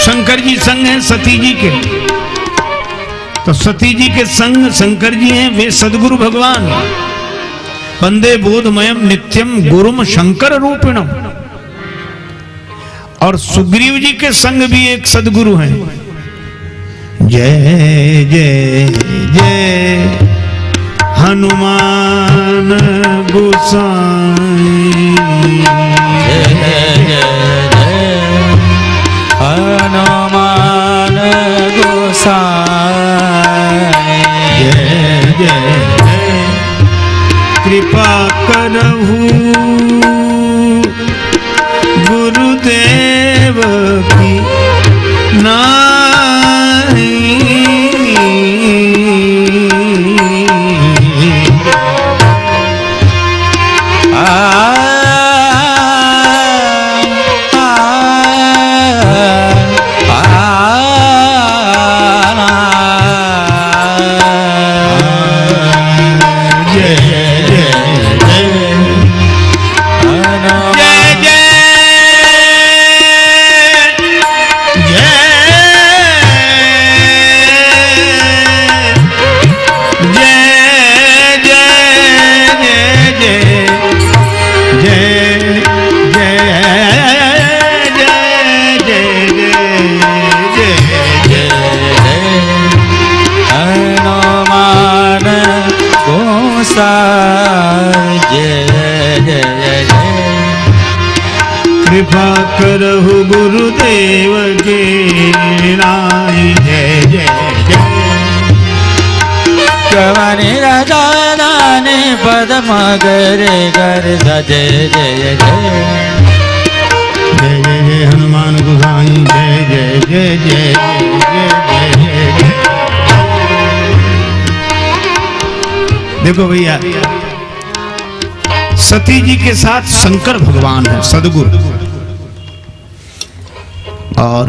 शंकर जी संग हैं सती जी के, तो सती जी के संग शंकर जी हैं, वे सदगुरु भगवान। वंदे बोधमयम नित्यम गुरुम शंकर रूपिणम। और सुग्रीव जी के संग भी एक सदगुरु हैं। जय जय जय हनुमान गोसाई, जय जय हनुमान गोसाई, जय जय कृपा करहु गुरुदेव की नाई, कृपा करहु गुरुदेव के नाई, जय जय जय कवनि राजाने पद मगरे गर जय जय जय जय जय जय हनुमान गोसाई, जय जय जय जय जय जय जय। देखो भैया, सती जी के साथ शंकर भगवान है सदगुरु, और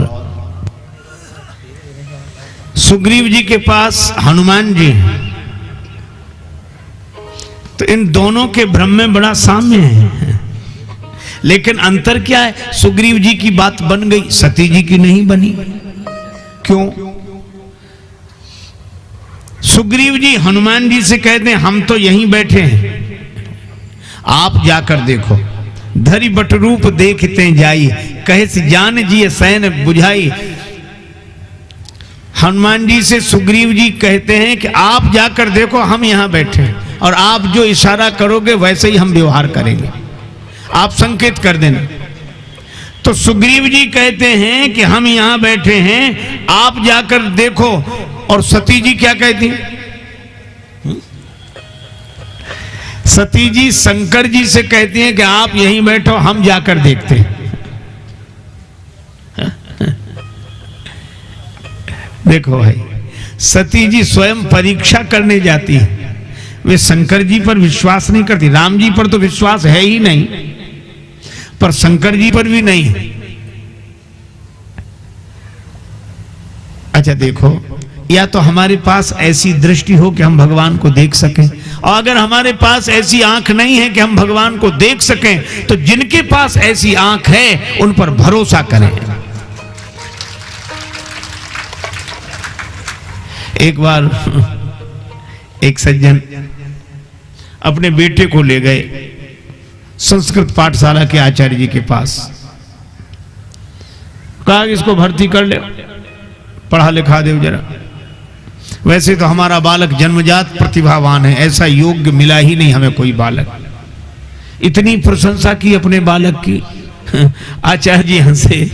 सुग्रीव जी के पास हनुमान जी हैं। तो इन दोनों के भ्रम में बड़ा साम्य है, लेकिन अंतर क्या है? सुग्रीव जी की बात बन गई, सती जी की नहीं बनी। क्यों? सुग्रीव जी हनुमान जी से कहते हैं हम तो यहीं बैठे हैं, आप जाकर देखो। धरी बट रूप देखते जाई, कहे से जान जी सैन बुझाई। हनुमान जी से सुग्रीव जी कहते हैं कि आप जाकर देखो, हम यहां बैठे हैं और आप जो इशारा करोगे वैसे ही हम व्यवहार करेंगे, आप संकेत कर देना। तो सुग्रीव जी कहते हैं कि हम यहां बैठे हैं, आप जाकर देखो। और सती जी क्या कहती? सती जी शंकर जी से कहती हैं कि आप यहीं बैठो, हम जाकर देखते हैं। देखो भाई, सती जी स्वयं परीक्षा करने जाती है। वे शंकर जी पर विश्वास नहीं करती। राम जी पर तो विश्वास है ही नहीं, पर शंकर जी पर भी नहीं। अच्छा देखो, या तो हमारे पास ऐसी दृष्टि हो कि हम भगवान को देख सकें, और अगर हमारे पास ऐसी आंख नहीं है कि हम भगवान को देख सकें, तो जिनके पास ऐसी आंख है उन पर भरोसा करें। एक बार एक सज्जन अपने बेटे को ले गए संस्कृत पाठशाला के आचार्य जी के पास। कहा इसको भर्ती कर ले, पढ़ा लिखा दे जरा। वैसे तो हमारा बालक जन्मजात प्रतिभावान है, ऐसा योग्य मिला ही नहीं हमें कोई बालक। इतनी प्रशंसा की अपने बालक की। आचार्य जी हंसे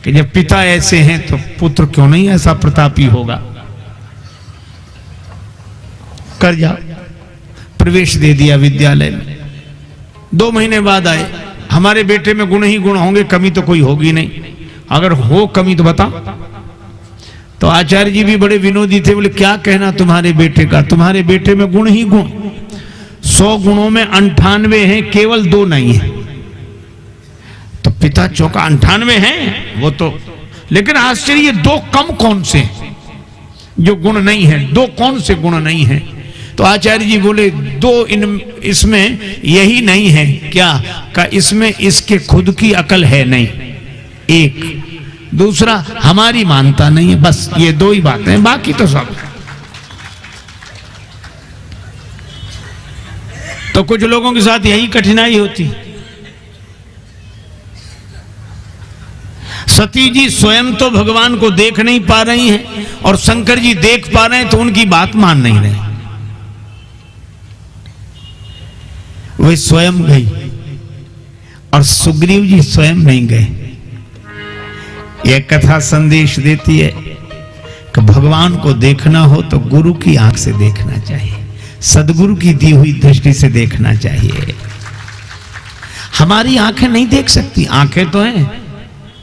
कि जब पिता ऐसे हैं तो पुत्र क्यों नहीं ऐसा प्रतापी होगा। कर जाओ, प्रवेश दे दिया विद्यालय में। 2 महीने बाद आए, हमारे बेटे में गुण ही गुण होंगे, कमी तो कोई होगी नहीं, अगर हो कमी तो बता। तो आचार्य जी भी बड़े विनोदी थे, बोले क्या कहना तुम्हारे बेटे का, तुम्हारे बेटे में गुण ही गुण, 100 गुणों में 98 हैं, केवल 2 नहीं है। तो पिता चौंका, 98 हैं वो तो, लेकिन आश्चर्य 2 कम कौन से जो गुण नहीं है, 2 कौन से गुण नहीं है। तो आचार्य जी बोले 2 इसमें यही नहीं है क्या, का इसमें इसके खुद की अकल है नहीं, एक, दूसरा हमारी मानता नहीं है, बस ये 2 ही बातें हैं, बाकी तो सब। तो कुछ लोगों के साथ यही कठिनाई होती। सती जी स्वयं तो भगवान को देख नहीं पा रही हैं, और शंकर जी देख पा रहे हैं तो उनकी बात मान नहीं रहे। वे स्वयं गई और सुग्रीव जी स्वयं नहीं गए। यह कथा संदेश देती है कि भगवान को देखना हो तो गुरु की आंख से देखना चाहिए, सदगुरु की दी हुई दृष्टि से देखना चाहिए। हमारी आंखें नहीं देख सकती, आंखें तो हैं।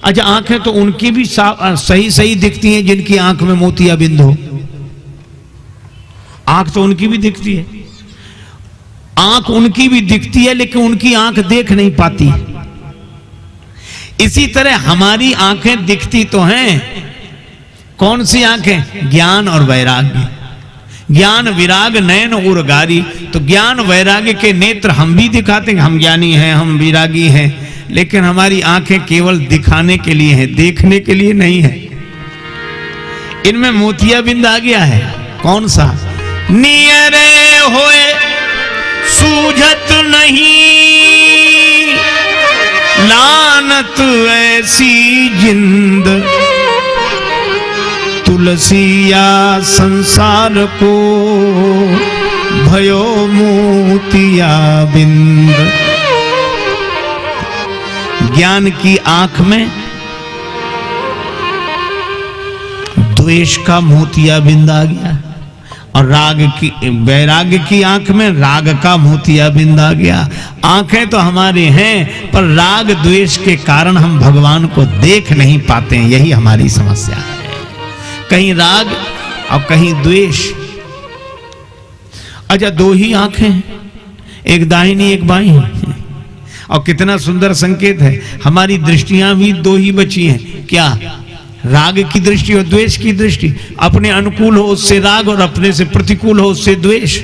अच्छा, आंखें तो उनकी भी सही सही दिखती हैं जिनकी आंख में मोतियाबिंद हो। आंख तो उनकी भी दिखती है, आंख उनकी भी दिखती है, लेकिन उनकी आंख देख नहीं पाती। इसी तरह हमारी आंखें दिखती तो हैं। कौन सी आंखें? ज्ञान और वैराग्य। ज्ञान विराग नयन उर्गारी। तो ज्ञान वैराग्य के नेत्र हम भी दिखाते हैं, हम ज्ञानी हैं, हम विरागी हैं, लेकिन हमारी आंखें केवल दिखाने के लिए हैं, देखने के लिए नहीं है। इनमें मोतियाबिंद आ गया है। कौन सा? नियरे होए सूझत नहीं, लानत ऐसी जिंद, तुलसिया संसार को भयो मोतिया बिंद। ज्ञान की आंख में द्वेष का मोतियाबिंद आ गया, और राग की वैराग्य की आंख में राग का मोतियाबिंद आ गया। आंखें तो हमारी हैं, पर राग द्वेष के कारण हम भगवान को देख नहीं पाते हैं, यही हमारी समस्या है। कहीं राग और कहीं द्वेष। अच्छा, 2 ही आंखें हैं, एक दाहिनी एक बाईं, और कितना सुंदर संकेत है, हमारी दृष्टियां भी 2 ही बची हैं। क्या? राग की दृष्टि और द्वेष की दृष्टि। अपने अनुकूल हो उससे राग, और अपने से प्रतिकूल हो उससे द्वेष।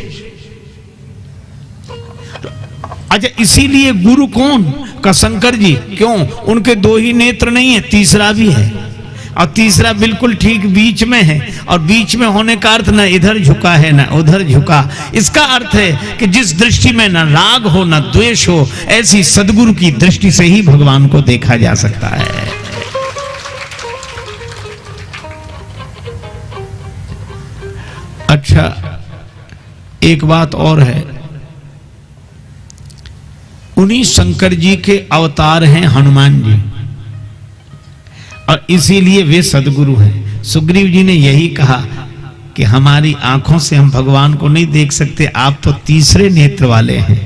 अच्छा, इसीलिए गुरु कौन? का शंकर जी। क्यों? उनके 2 ही नेत्र नहीं है, तीसरा भी है, और तीसरा बिल्कुल ठीक बीच में है। और बीच में होने का अर्थ न इधर झुका है न उधर झुका। इसका अर्थ है कि जिस दृष्टि में न राग हो न द्वेष हो, ऐसी सदगुरु की दृष्टि से ही भगवान को देखा जा सकता है। अच्छा, एक बात और है, उन्हीं शंकर जी के अवतार हैं हनुमान जी, और इसीलिए वे सदगुरु हैं। सुग्रीव जी ने यही कहा कि हमारी आंखों से हम भगवान को नहीं देख सकते, आप तो तीसरे नेत्र वाले हैं।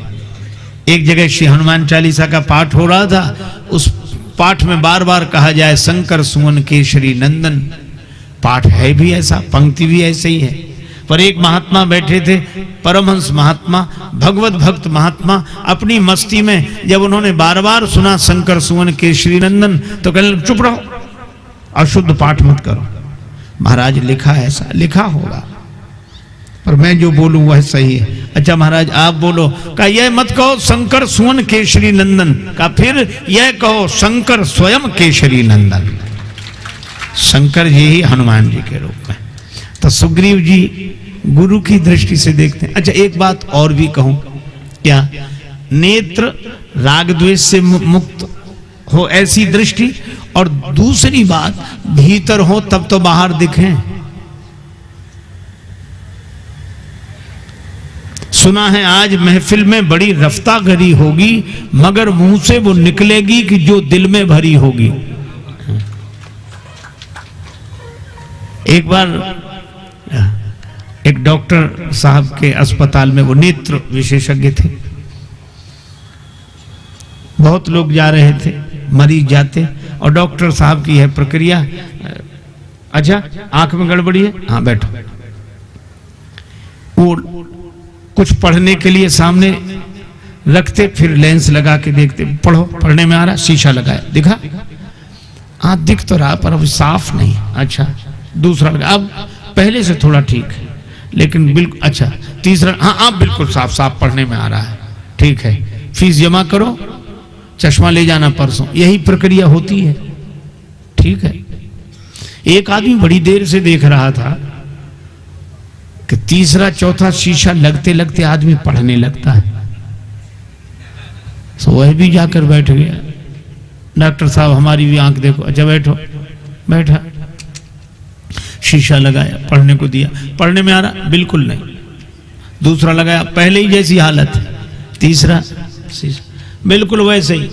एक जगह श्री हनुमान चालीसा का पाठ हो रहा था, उस पाठ में बार बार कहा जाए शंकर सुमन केशरी नंदन। पाठ है भी ऐसा, पंक्ति भी ऐसे ही है। पर एक महात्मा बैठे थे, परमहंस महात्मा, भगवत भक्त महात्मा, अपनी मस्ती में जब उन्होंने बार बार सुना शंकर सुमन केशरी नंदन तो कहने लगे चुप रहो, अशुद्ध पाठ मत करो। महाराज लिखा है ऐसा, लिखा होगा, पर मैं जो बोलूं वह सही है। अच्छा महाराज आप बोलो। का यह मत कहो शंकर सुमन केशरी नंदन, का फिर यह कहो शंकर स्वयं केशरी नंदन। शंकर जी ही हनुमान जी के रूप में। तो सुग्रीव जी गुरु की दृष्टि से देखते हैं। अच्छा एक बात और भी कहूं, क्या नेत्र राग द्वेष से मुक्त हो ऐसी दृष्टि, और दूसरी बात भीतर हो तब तो बाहर दिखें। सुना है आज महफिल में बड़ी रफ्तागरी होगी, मगर मुंह से वो निकलेगी कि जो दिल में भरी होगी। एक बार एक डॉक्टर साहब के अस्पताल में, वो नेत्र विशेषज्ञ थे, बहुत लोग जा रहे थे, मरीज जाते, और डॉक्टर साहब की है प्रक्रिया, अच्छा आंख में गड़बड़ी है, हाँ बैठो। वो कुछ पढ़ने के लिए सामने रखते, फिर लेंस लगा के देखते, पढ़ो, पढ़ने में आ रहा, शीशा लगाया, दिखा, हाँ दिख तो रहा पर अब साफ नहीं, अच्छा दूसरा लगा, अब पहले से थोड़ा ठीक है लेकिन बिल्कुल, अच्छा तीसरा, हाँ आप बिल्कुल साफ साफ पढ़ने में आ रहा है, ठीक है, फीस जमा करो, चश्मा ले जाना परसों। यही प्रक्रिया होती है, ठीक है। एक आदमी बड़ी देर से देख रहा था कि तीसरा चौथा शीशा लगते लगते आदमी पढ़ने लगता है, तो वह भी जाकर बैठ गया। डॉक्टर साहब हमारी भी आंख देखो, अच्छा बैठो, बैठा, शीशा लगाया, पढ़ने को दिया, पढ़ने में आ रहा, बिल्कुल नहीं, दूसरा लगाया, पहले ही जैसी हालत, तीसरा शीशा बिल्कुल वैसे ही,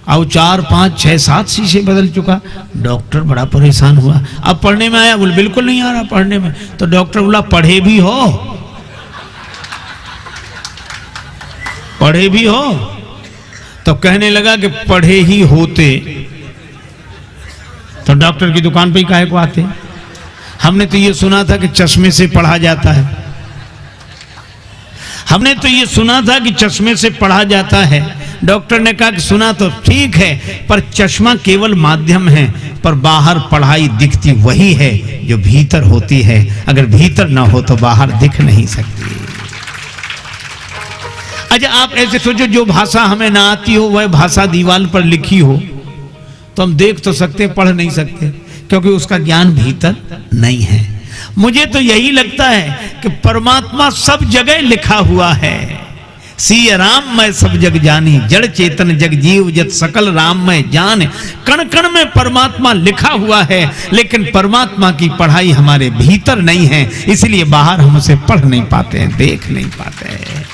अब 4 5 6 7 शीशे बदल चुका। डॉक्टर बड़ा परेशान हुआ, अब पढ़ने में आया, बोले बिल्कुल नहीं आ रहा पढ़ने में। तो डॉक्टर बोला पढ़े भी हो, पढ़े भी हो, तो कहने लगा कि पढ़े ही होते तो डॉक्टर की दुकान पे ही काहे को आते। हमने तो ये सुना था कि चश्मे से पढ़ा जाता है, हमने तो ये सुना था कि चश्मे से पढ़ा जाता है। डॉक्टर ने कहा कि सुना तो ठीक है, पर चश्मा केवल माध्यम है, पर बाहर पढ़ाई दिखती वही है जो भीतर होती है। अगर भीतर ना हो तो बाहर दिख नहीं सकती। अच्छा आप ऐसे सोचो, जो भाषा हमें ना आती हो वह भाषा दीवार पर लिखी हो तो हम देख तो सकते, पढ़ नहीं सकते, क्योंकि उसका ज्ञान भीतर नहीं है। मुझे तो यही लगता है कि परमात्मा सब जगह लिखा हुआ है। सिय राम मैं सब जग जानी, जड़ चेतन जग जीव जत सकल राम मैं जान। कण कण में परमात्मा लिखा हुआ है, लेकिन परमात्मा की पढ़ाई हमारे भीतर नहीं है, इसलिए बाहर हम उसे पढ़ नहीं पाते हैं, देख नहीं पाते हैं।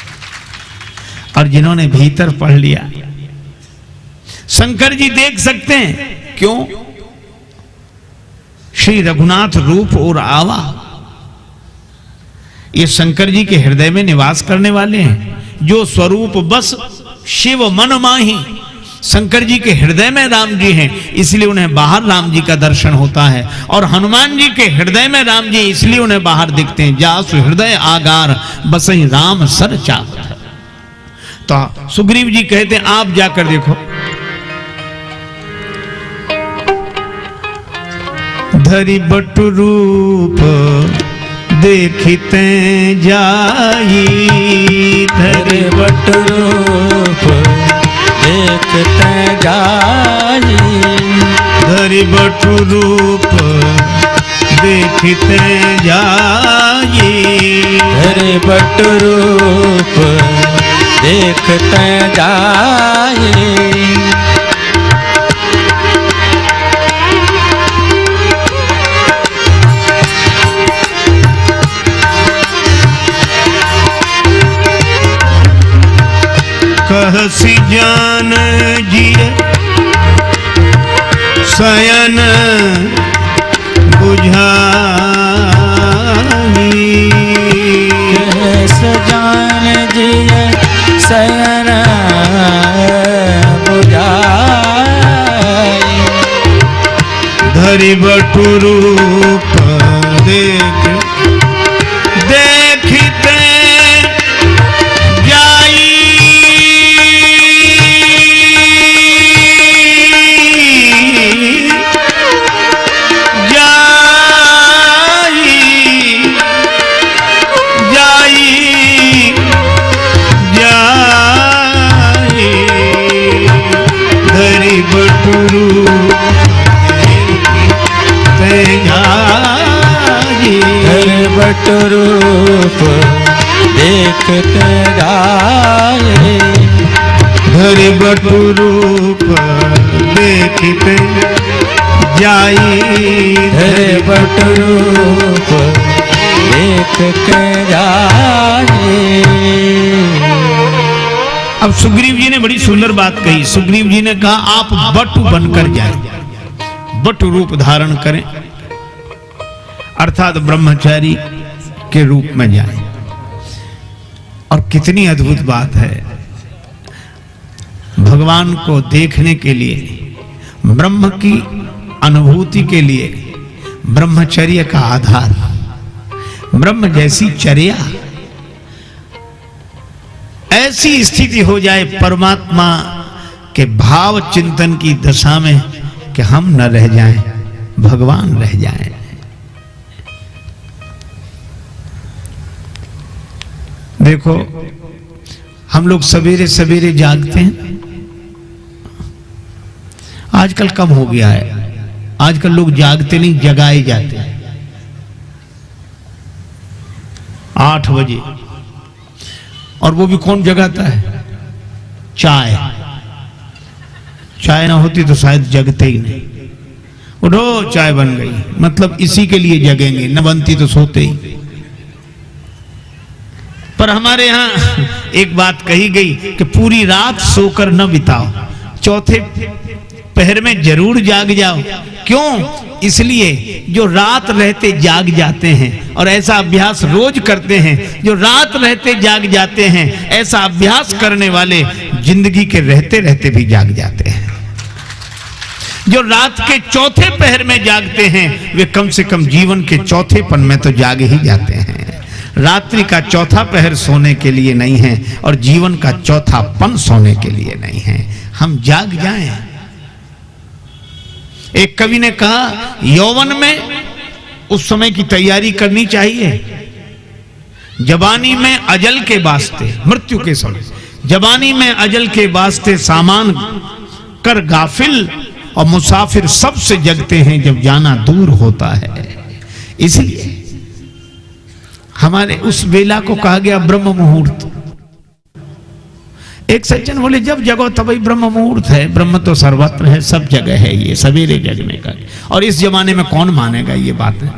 और जिन्होंने भीतर पढ़ लिया, शंकर जी देख सकते हैं, क्यों? श्री रघुनाथ रूप और आवा, ये शंकर जी के हृदय में निवास करने वाले हैं। जो स्वरूप बस शिव मन माही, शंकर जी के हृदय में राम जी हैं, इसलिए उन्हें बाहर राम जी का दर्शन होता है। और हनुमान जी के हृदय में राम जी, इसलिए उन्हें बाहर दिखते हैं। जासु हृदय आगार बसई राम सर चाहत। तो सुग्रीव जी कहते हैं आप जाकर देखो। धरि बटु रूप देखते जाई, धरि बटु रूप देखते जाई, धरि बटु रूप देखते जाई, धरि बटु रूप देखते जाई। कहसी जान जिय शयन बुझाई, रूप देख देखते जाई बट रूप देखते जाए धरि बट रूप देखते जाई धरि बट रूप देखते जाए। अब सुग्रीव जी ने बड़ी सुंदर बात कही। सुग्रीव जी ने कहा आप बटु बनकर जाए, बटु रूप धारण करें अर्थात ब्रह्मचारी के रूप में जाए। और कितनी अद्भुत बात है, भगवान को देखने के लिए, ब्रह्म की अनुभूति के लिए ब्रह्मचर्य का आधार, ब्रह्म जैसी चर्या, ऐसी स्थिति हो जाए परमात्मा के भाव चिंतन की दशा में कि हम न रह जाएं, भगवान रह जाएं। देखो हम लोग सवेरे सवेरे जागते हैं, आजकल कम हो गया है, आजकल लोग जागते नहीं, जगाए जाते हैं। 8 बजे, और वो भी कौन जगाता है? चाय, चाय ना होती तो शायद जगते ही नहीं। उठो चाय बन गई, मतलब इसी के लिए जगेंगे, न बनती तो सोते ही। पर हमारे यहां एक बात कही गई कि पूरी रात सोकर न बिताओ, चौथे पहर में जरूर जाग जाओ। क्यों? इसलिए जो रात रहते जाग जाते हैं, और ऐसा अभ्यास रोज करते हैं, जो रात रहते जाग जाते हैं, ऐसा अभ्यास करने वाले जिंदगी के रहते रहते भी जाग जाते हैं। जो रात के चौथे पहर में जागते हैं वे कम से कम जीवन के चौथेपन में तो जाग ही जाते हैं। रात्रि का चौथा पहर सोने के लिए नहीं है, और जीवन का चौथापन सोने के लिए नहीं है। हम जाग जाएं। एक कवि ने कहा यौवन में उस समय की तैयारी करनी चाहिए, जवानी में अजल के वास्ते, मृत्यु के समय जवानी में अजल के वास्ते सामान कर गाफिल, और मुसाफिर सबसे जगते हैं जब जाना दूर होता है। इसलिए हमारे उस वेला को कहा गया ब्रह्म मुहूर्त। एक सज्जन बोले जब जगो तभी ब्रह्म मुहूर्त है, ब्रह्म तो सर्वत्र है, सब जगह है, ये सवेरे जगने का, और इस जमाने में कौन मानेगा ये बात है।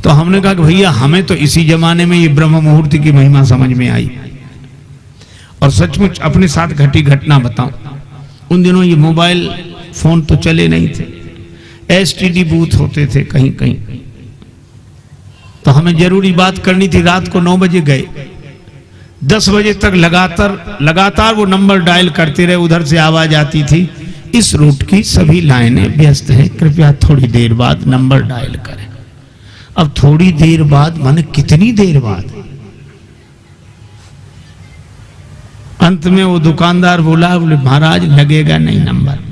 तो हमने कहा कि भैया हमें तो इसी जमाने में ये ब्रह्म मुहूर्त की महिमा समझ में आई। और सचमुच अपने साथ घटी घटना बताऊं, उन दिनों ये मोबाइल फोन तो चले नहीं थे, एसटीडी बूथ होते थे कहीं कहीं। तो हमें जरूरी बात करनी थी, रात को 9 बजे गए, 10 बजे तक लगातार वो नंबर डायल करते रहे, उधर से आवाज आती थी इस रूट की सभी लाइनें व्यस्त हैं, कृपया थोड़ी देर बाद नंबर डायल करें। अब थोड़ी देर बाद माने कितनी देर बाद? अंत में वो दुकानदार बोला, बोले महाराज लगेगा नहीं नंबर।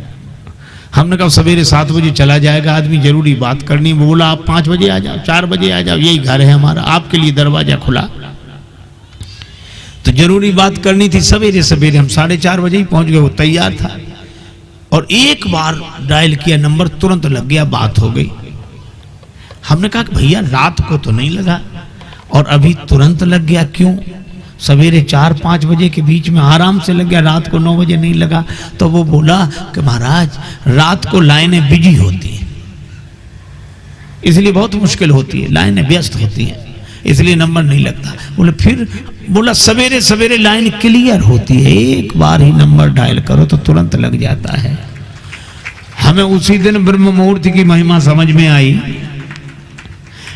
हमने कहा सवेरे 7 बजे चला जाएगा आदमी, जरूरी बात करनी। वो बोला आप 5 बजे आ जाओ, 4 बजे आ जाओ, यही घर है हमारा, आपके लिए दरवाजा खुला। तो जरूरी बात करनी थी, सवेरे सवेरे हम 4:30 बजे ही पहुंच गए, वो तैयार था। और एक बार डायल किया नंबर, तुरंत लग गया, बात हो गई। हमने कहा कि भैया रात को तो नहीं लगा और अभी तुरंत लग गया, क्यों? सवेरे 4-5 बजे के बीच में आराम से लग गया, रात को 9 बजे नहीं लगा। तो वो बोला कि महाराज रात को लाइनें बिजी होती हैं, इसलिए बहुत मुश्किल होती है, लाइनें व्यस्त होती हैं, इसलिए नंबर नहीं लगता। बोले फिर? बोला सवेरे सवेरे लाइन क्लियर होती है, एक बार ही नंबर डायल करो तो तुरंत लग जाता है। हमें उसी दिन ब्रह्म मुहूर्त की महिमा समझ में आई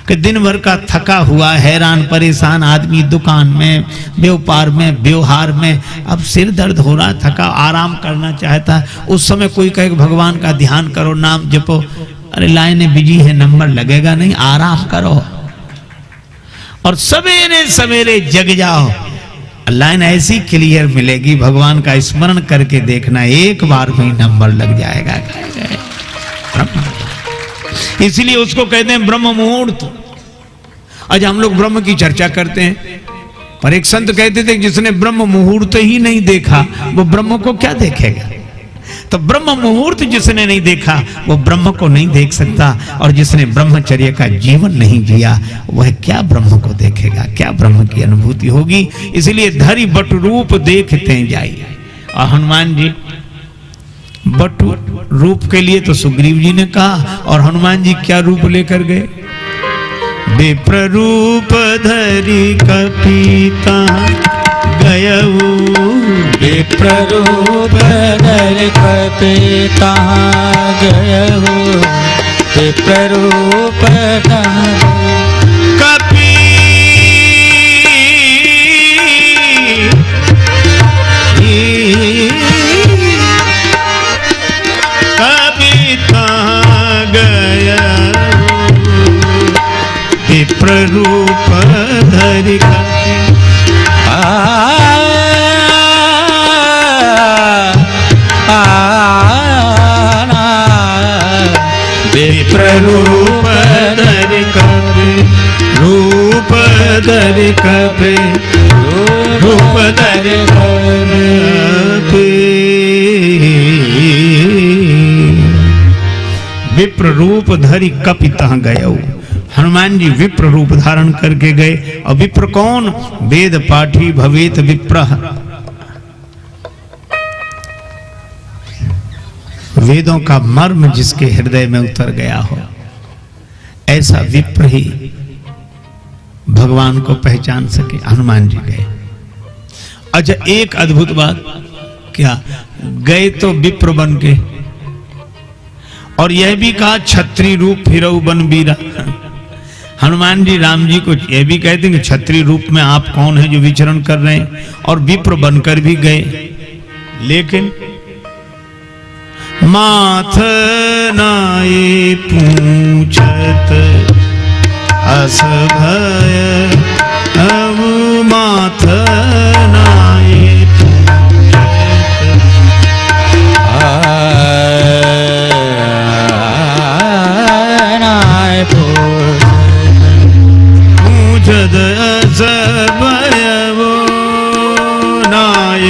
कि दिन भर का थका हुआ हैरान परेशान आदमी दुकान में, व्यापार में, व्यवहार में, अब सिर दर्द हो रहा, थका, आराम करना चाहता है। उस समय कोई कहे भगवान का ध्यान करो, नाम जपो, अरे लाइनें बिजी है, नंबर लगेगा नहीं, आराम करो और सवेरे सवेरे जग जाओ, लाइन ऐसी क्लियर मिलेगी। भगवान का स्मरण करके देखना, एक बार में नंबर लग जाएगा। इसलिए उसको कहते हैं ब्रह्म मुहूर्त। आज हम लोग ब्रह्म की चर्चा करते हैं, पर एक संत कहते थे जिसने ब्रह्म मुहूर्त ही नहीं देखा वो ब्रह्म को क्या देखेगा। तो ब्रह्म मुहूर्त जिसने नहीं देखा वो ब्रह्म को नहीं देख सकता, और जिसने ब्रह्मचर्य का जीवन नहीं जिया वह क्या ब्रह्म को देखेगा, क्या ब्रह्म की अनुभूति होगी। इसलिए धरि बटु रूप देखते जाइए। और हनुमान जी बटु रूप के लिए तो सुग्रीव जी ने कहा, और हनुमान जी क्या रूप लेकर गए? विप्र रूप धरि कपीता गयऊ, विप्र रूप धरि कपीता गयऊ, विप्र रूप कपी कपीता गयऊ, विप्र रूप धरि विप्र रूप धरि कपि, रूप धरि कपि, रूप धरि कपि, विप्र रूप धरि कपितः गयऊ। हनुमान जी विप्र रूप धारण करके गए। और विप्र कौन? वेद पाठी भवेत विप्रः, वेदों का मर्म जिसके हृदय में उतर गया हो, ऐसा विप्र ही भगवान को पहचान सके। हनुमान जी गए। अच्छा, एक अद्भुत बात, क्या गए तो विप्र बन के, और यह भी कहा क्षत्रिय रूप फिरऊ बन बीरा। हनुमान जी राम जी को यह भी कहते हैं कि क्षत्रिय रूप में आप कौन है जो विचरण कर रहे हैं, और विप्र बनकर भी गए। लेकिन माथ नाई पूछत अस भय, अब माथ नाई पूछत नाय पूछत अस भय, वो नाय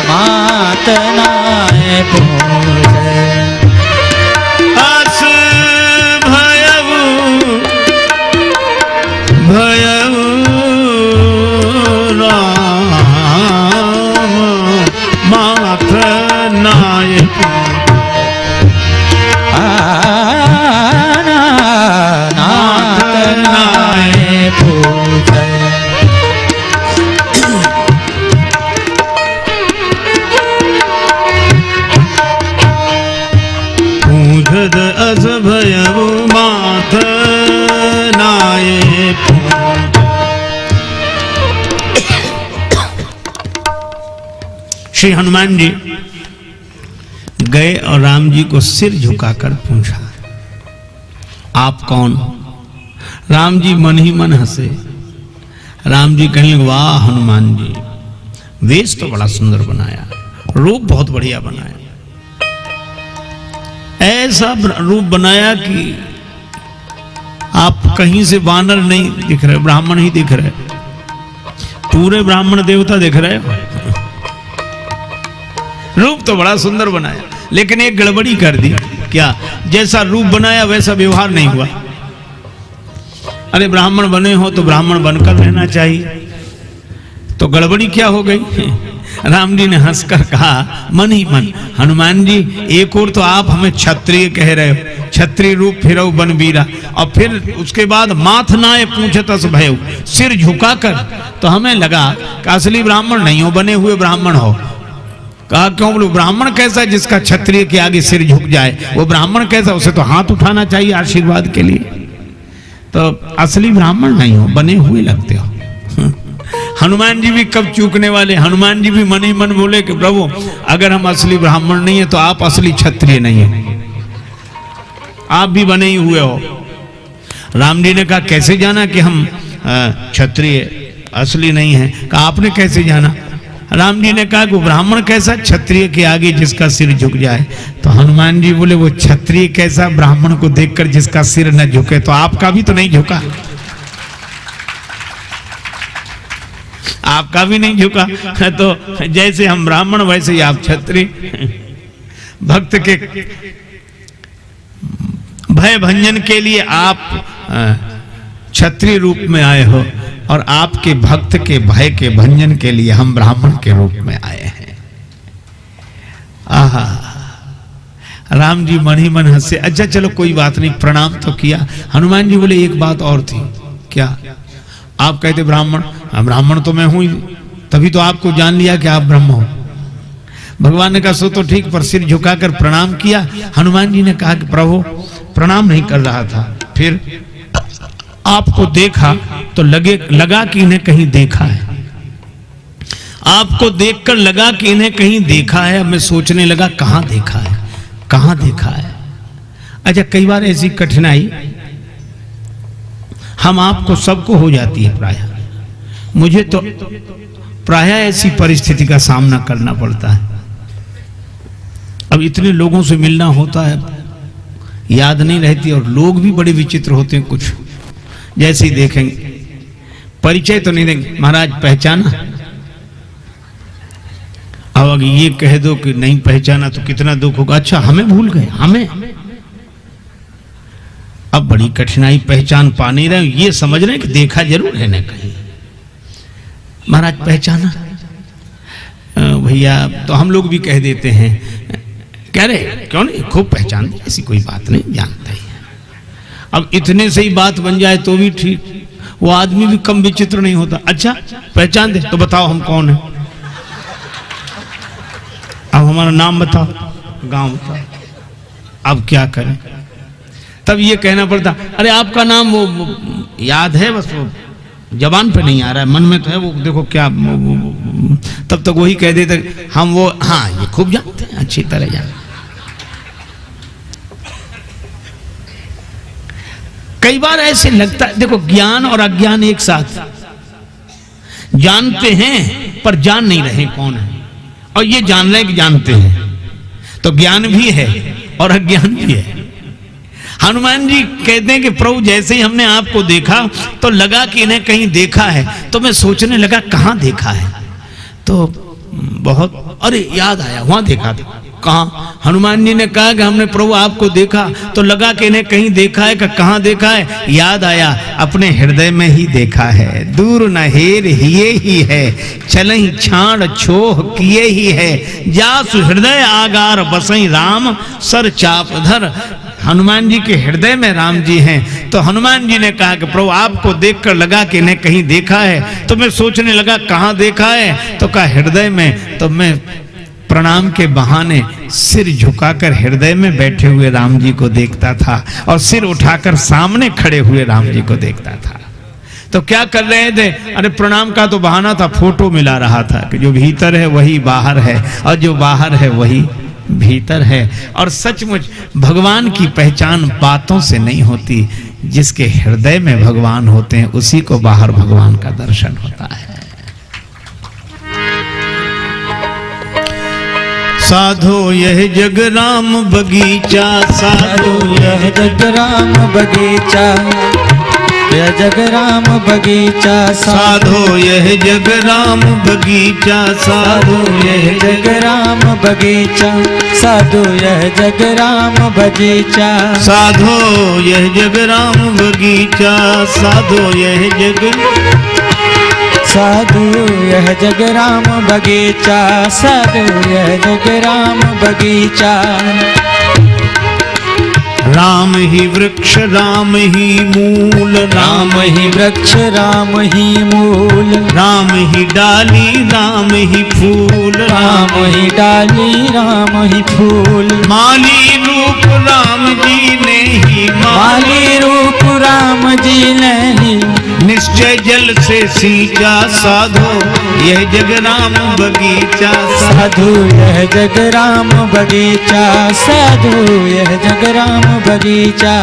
मात नाय पूछे, अस भयऊ भयऊ राम, माथ नाय नाथ नाय पूछे। पूछत अस भयऊ माथ नाय पूछे। श्री हनुमान जी गए और राम जी को सिर झुकाकर पूछा, आप कौन? राम जी मन ही मन हंसे। राम जी कहने लगे, वाह हनुमान जी, वेश तो बड़ा सुंदर बनाया, रूप बहुत बढ़िया बनाया, ऐसा रूप बनाया कि आप कहीं से वानर नहीं दिख रहे, ब्राह्मण ही दिख रहे, पूरे ब्राह्मण देवता दिख रहे हो। रूप तो बड़ा सुंदर बनाया, लेकिन एक गड़बड़ी कर दी। क्या? जैसा रूप बनाया वैसा व्यवहार नहीं हुआ। अरे ब्राह्मण बने हो तो ब्राह्मण बनकर रहना चाहिए, तो गड़बड़ी क्या हो गई? राम जी ने हंसकर कहा मन ही मन, हनुमान जी एक और तो आप हमें क्षत्रिय कह रहे हो, क्षत्रिय रूप फिरऊ बन बीरा, और फिर उसके बाद माथ नाय पूछतस भयऊ, सिर झुकाकर, तो हमें लगा कि असली ब्राह्मण नहीं हो, बने हुए ब्राह्मण हो। कहा क्यों? बोलो ब्राह्मण कैसा जिसका क्षत्रिय के आगे सिर झुक जाए, वो ब्राह्मण कैसा? उसे तो हाथ उठाना चाहिए आशीर्वाद के लिए। तो असली ब्राह्मण नहीं हो, बने हुए लगते हो। हनुमान जी भी कब चूकने वाले। हनुमान जी भी मन ही मन बोले कि प्रभु अगर हम असली ब्राह्मण नहीं है तो आप असली क्षत्रिय नहीं है, आप भी बने ही हुए हो। राम जी ने कहा कैसे जाना कि हम क्षत्रिय असली नहीं है? कहा आपने कैसे जाना? राम जी ने कहा कि ब्राह्मण कैसा क्षत्रिय के आगे जिसका सिर झुक जाए। तो हनुमान जी बोले वो क्षत्रिय कैसा ब्राह्मण को देखकर जिसका सिर न झुके? तो आपका भी तो नहीं झुका, आपका भी नहीं झुका। तो जैसे हम ब्राह्मण वैसे ही आप क्षत्रिय। भक्त के भय भंजन के लिए आप क्षत्रिय रूप में आए हो और आपके भक्त के भय के भंजन के लिए हम ब्राह्मण के रूप में आए हैं। आहा, राम जी मन ही मन हंसे। अच्छा चलो कोई बात नहीं, प्रणाम तो किया। हनुमान जी बोले एक बात और थी। क्या? आप कहते ब्राह्मण, ब्राह्मण तो मैं हूं ही, तभी तो आपको जान लिया कि आप ब्रह्म हो। भगवान ने कहा सो तो ठीक, पर सिर झुकाकर प्रणाम किया। हनुमान जी ने कहा कि प्रभु प्रणाम नहीं कर रहा था, फिर आपको देखा तो लगा कि इन्हें कहीं देखा है। आपको देखकर लगा कि इन्हें कहीं देखा है। अब मैं सोचने लगा कहां देखा है, कहां देखा है। अच्छा कई बार ऐसी कठिनाई हम आपको सबको हो जाती है, प्रायः मुझे तो प्रायः ऐसी परिस्थिति का सामना करना पड़ता है। अब इतने लोगों से मिलना होता है, याद नहीं रहती, और लोग भी बड़े विचित्र होते हैं। कुछ जैसे ही देखेंगे परिचय तो नहीं देंगे, महाराज पहचाना? अब अगर ये कह दो कि नहीं पहचाना तो कितना दुख होगा। अच्छा हमें भूल गए, हमें। अब बड़ी कठिनाई, पहचान पा नहीं रहे, ये समझ रहे हैं कि देखा जरूर है ना कहीं। महाराज पहचाना? भैया तो हम लोग भी कह देते हैं, कह रहे क्यों नहीं, खूब पहचानते, ऐसी कोई बात नहीं, जानते ही। अब इतने से ही बात बन जाए तो भी ठीक, वो आदमी भी कम विचित्र नहीं होता। अच्छा पहचान दे तो बताओ हम कौन है, अब हमारा नाम बताओ, गांव बताओ। अब क्या करें? तब ये कहना पड़ता अरे आपका नाम वो याद है, बस वो जबान पे नहीं आ रहा है, मन में तो है, वो देखो क्या तब तक वही कह देते हम वो, हाँ ये खूब जानते हैं, अच्छी तरह जानते। कई बार ऐसे लगता है, देखो ज्ञान और अज्ञान एक साथ, जानते हैं पर जान नहीं रहे कौन है, और ये जान रहे कि जानते हैं, तो ज्ञान भी है और अज्ञान भी है। हनुमान जी कहते हैं कि प्रभु जैसे ही हमने आपको देखा तो लगा कि इन्हें कहीं देखा है, तो मैं सोचने लगा कहां देखा है, तो बहुत अरे याद आया वहां देखा था। कहां? हनुमान जी ने कहा कि हमने प्रभु आपको देखा तो लगा कि इन्हें कहीं देखा है। कहां देखा है? याद आया अपने हृदय में ही देखा है। दूर न हेर हिये ही है, चलहि छाड़ छोह किए ही है, जासु हृदय आगार बसई राम सर चाप धर। हनुमान जी के हृदय में राम जी हैं। तो हनुमान जी ने कहा कि प्रभु आपको देखकर लगा कि इन्हें कहीं देखा है, तो मैं सोचने लगा कहां देखा है, तो कहा हृदय में। तो मैं प्रणाम के बहाने सिर झुकाकर हृदय में बैठे हुए राम जी को देखता था और सिर उठाकर सामने खड़े हुए राम जी को देखता था। तो क्या कर रहे थे? अरे प्रणाम का तो बहाना था, फोटो मिला रहा था कि जो भीतर है वही बाहर है और जो बाहर है वही भीतर है। और सचमुच भगवान की पहचान बातों से नहीं होती, जिसके हृदय में भगवान होते हैं उसी को बाहर भगवान का दर्शन होता है। साधो यह जग राम बगीचा, साधो यह जग राम बगीचा, यह जग राम बगीचा, साधो यह जग राम बगीचा, साधो यह जग राम बगीचा, साधो यह जग राम बगीचा, साधो यह जग राम बगीचा, साधो यह जग, साधु यह जग राम बगीचा, साधु यह जग राम बगीचा। राम ही वृक्ष राम ही मूल, राम ही वृक्ष राम ही मूल, राम ही डाली राम ही फूल, राम ही डाली राम ही फूल। माली रूप राम जी ने ही, माली रूप राम जी ने ही, निश्चय जल से सींचा साधो यह जग राम बगीचा। साधु यह जग राम बगीचा, साधु यह जग राम बगीचा।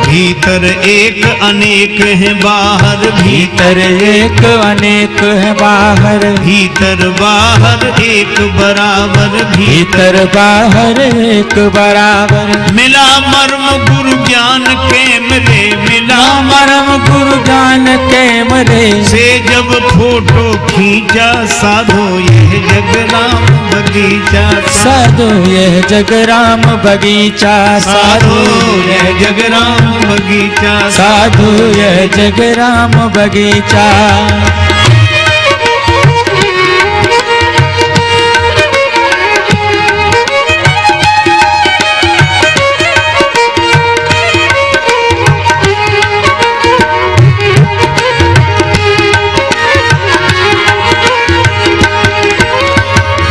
भीतर एक अनेक है बाहर, भीतर एक अनेक है बाहर, भीतर बाहर एक बराबर, भीतर बाहर एक बराबर। मिला मर्म गुरु ज्ञान के मरे, मिला मरम गुरु ज्ञान के मरे। से जब फोटो खींचा साधो यह जग राम बगीचा। साधु यह जग राम बगीचा, साधो यह जग राम बगीचा। साधु यह जग राम बगीचा।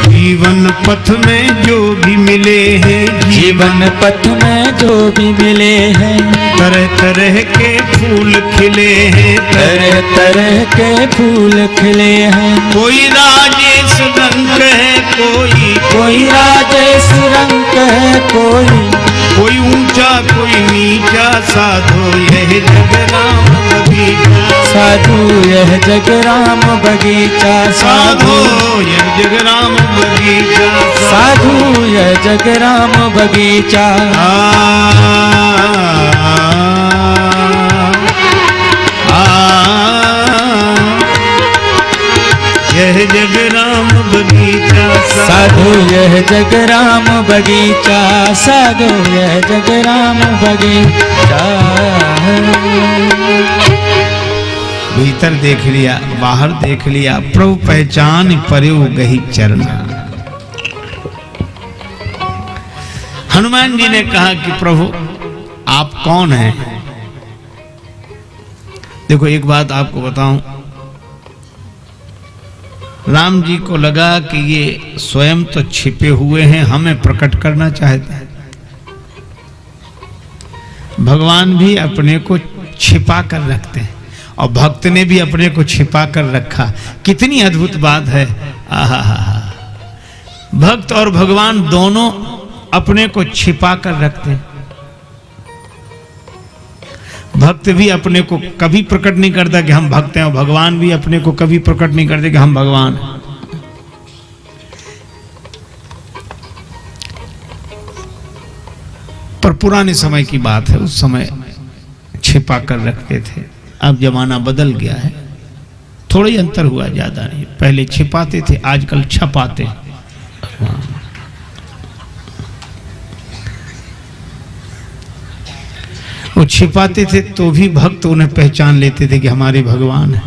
जीवन पथ में जो भी मिले हैं, जीवन पथ में जो भी मिले हैं, तरह तरह के फूल खिले हैं, तरह तरह के फूल खिले हैं। कोई राजेश रंग है, कोई राजेश रंग है, कोई ऊंचा कोई नीचा। साधो यह जग राम बगीचा। साधु यह जग राम बगीचा। साधो यह जग राम बगीचा। साधु यह जग राम बगीचा। यह जग राम बगीचा। साधु यह जग राम बगीचा, साधु यह जग राम बगीचा। भीतर देख लिया, बाहर देख लिया, प्रभु पहचान परयो गही चरना। हनुमान जी ने कहा कि प्रभु आप कौन हैं? देखो एक बात आपको बताऊं, राम जी को लगा कि ये स्वयं तो छिपे हुए हैं, हमें प्रकट करना चाहते हैं। भगवान भी अपने को छिपा कर रखते हैं और भक्त ने भी अपने को छिपा कर रखा। कितनी अद्भुत बात है। आहा, भक्त और भगवान दोनों अपने को छिपा कर रखते हैं। भक्त भी अपने को कभी प्रकट नहीं करता कि हम भक्त हैं, और भगवान भी अपने को कभी प्रकट नहीं करते कि हम भगवान हैं। पर पुराने समय की बात है, उस समय छिपा कर रखते थे। अब जमाना बदल गया है, थोड़ा ही अंतर हुआ, ज्यादा नहीं। पहले छिपाते थे, आजकल छपाते। वो छिपाते थे तो भी भक्त उन्हें पहचान लेते थे कि हमारे भगवान है।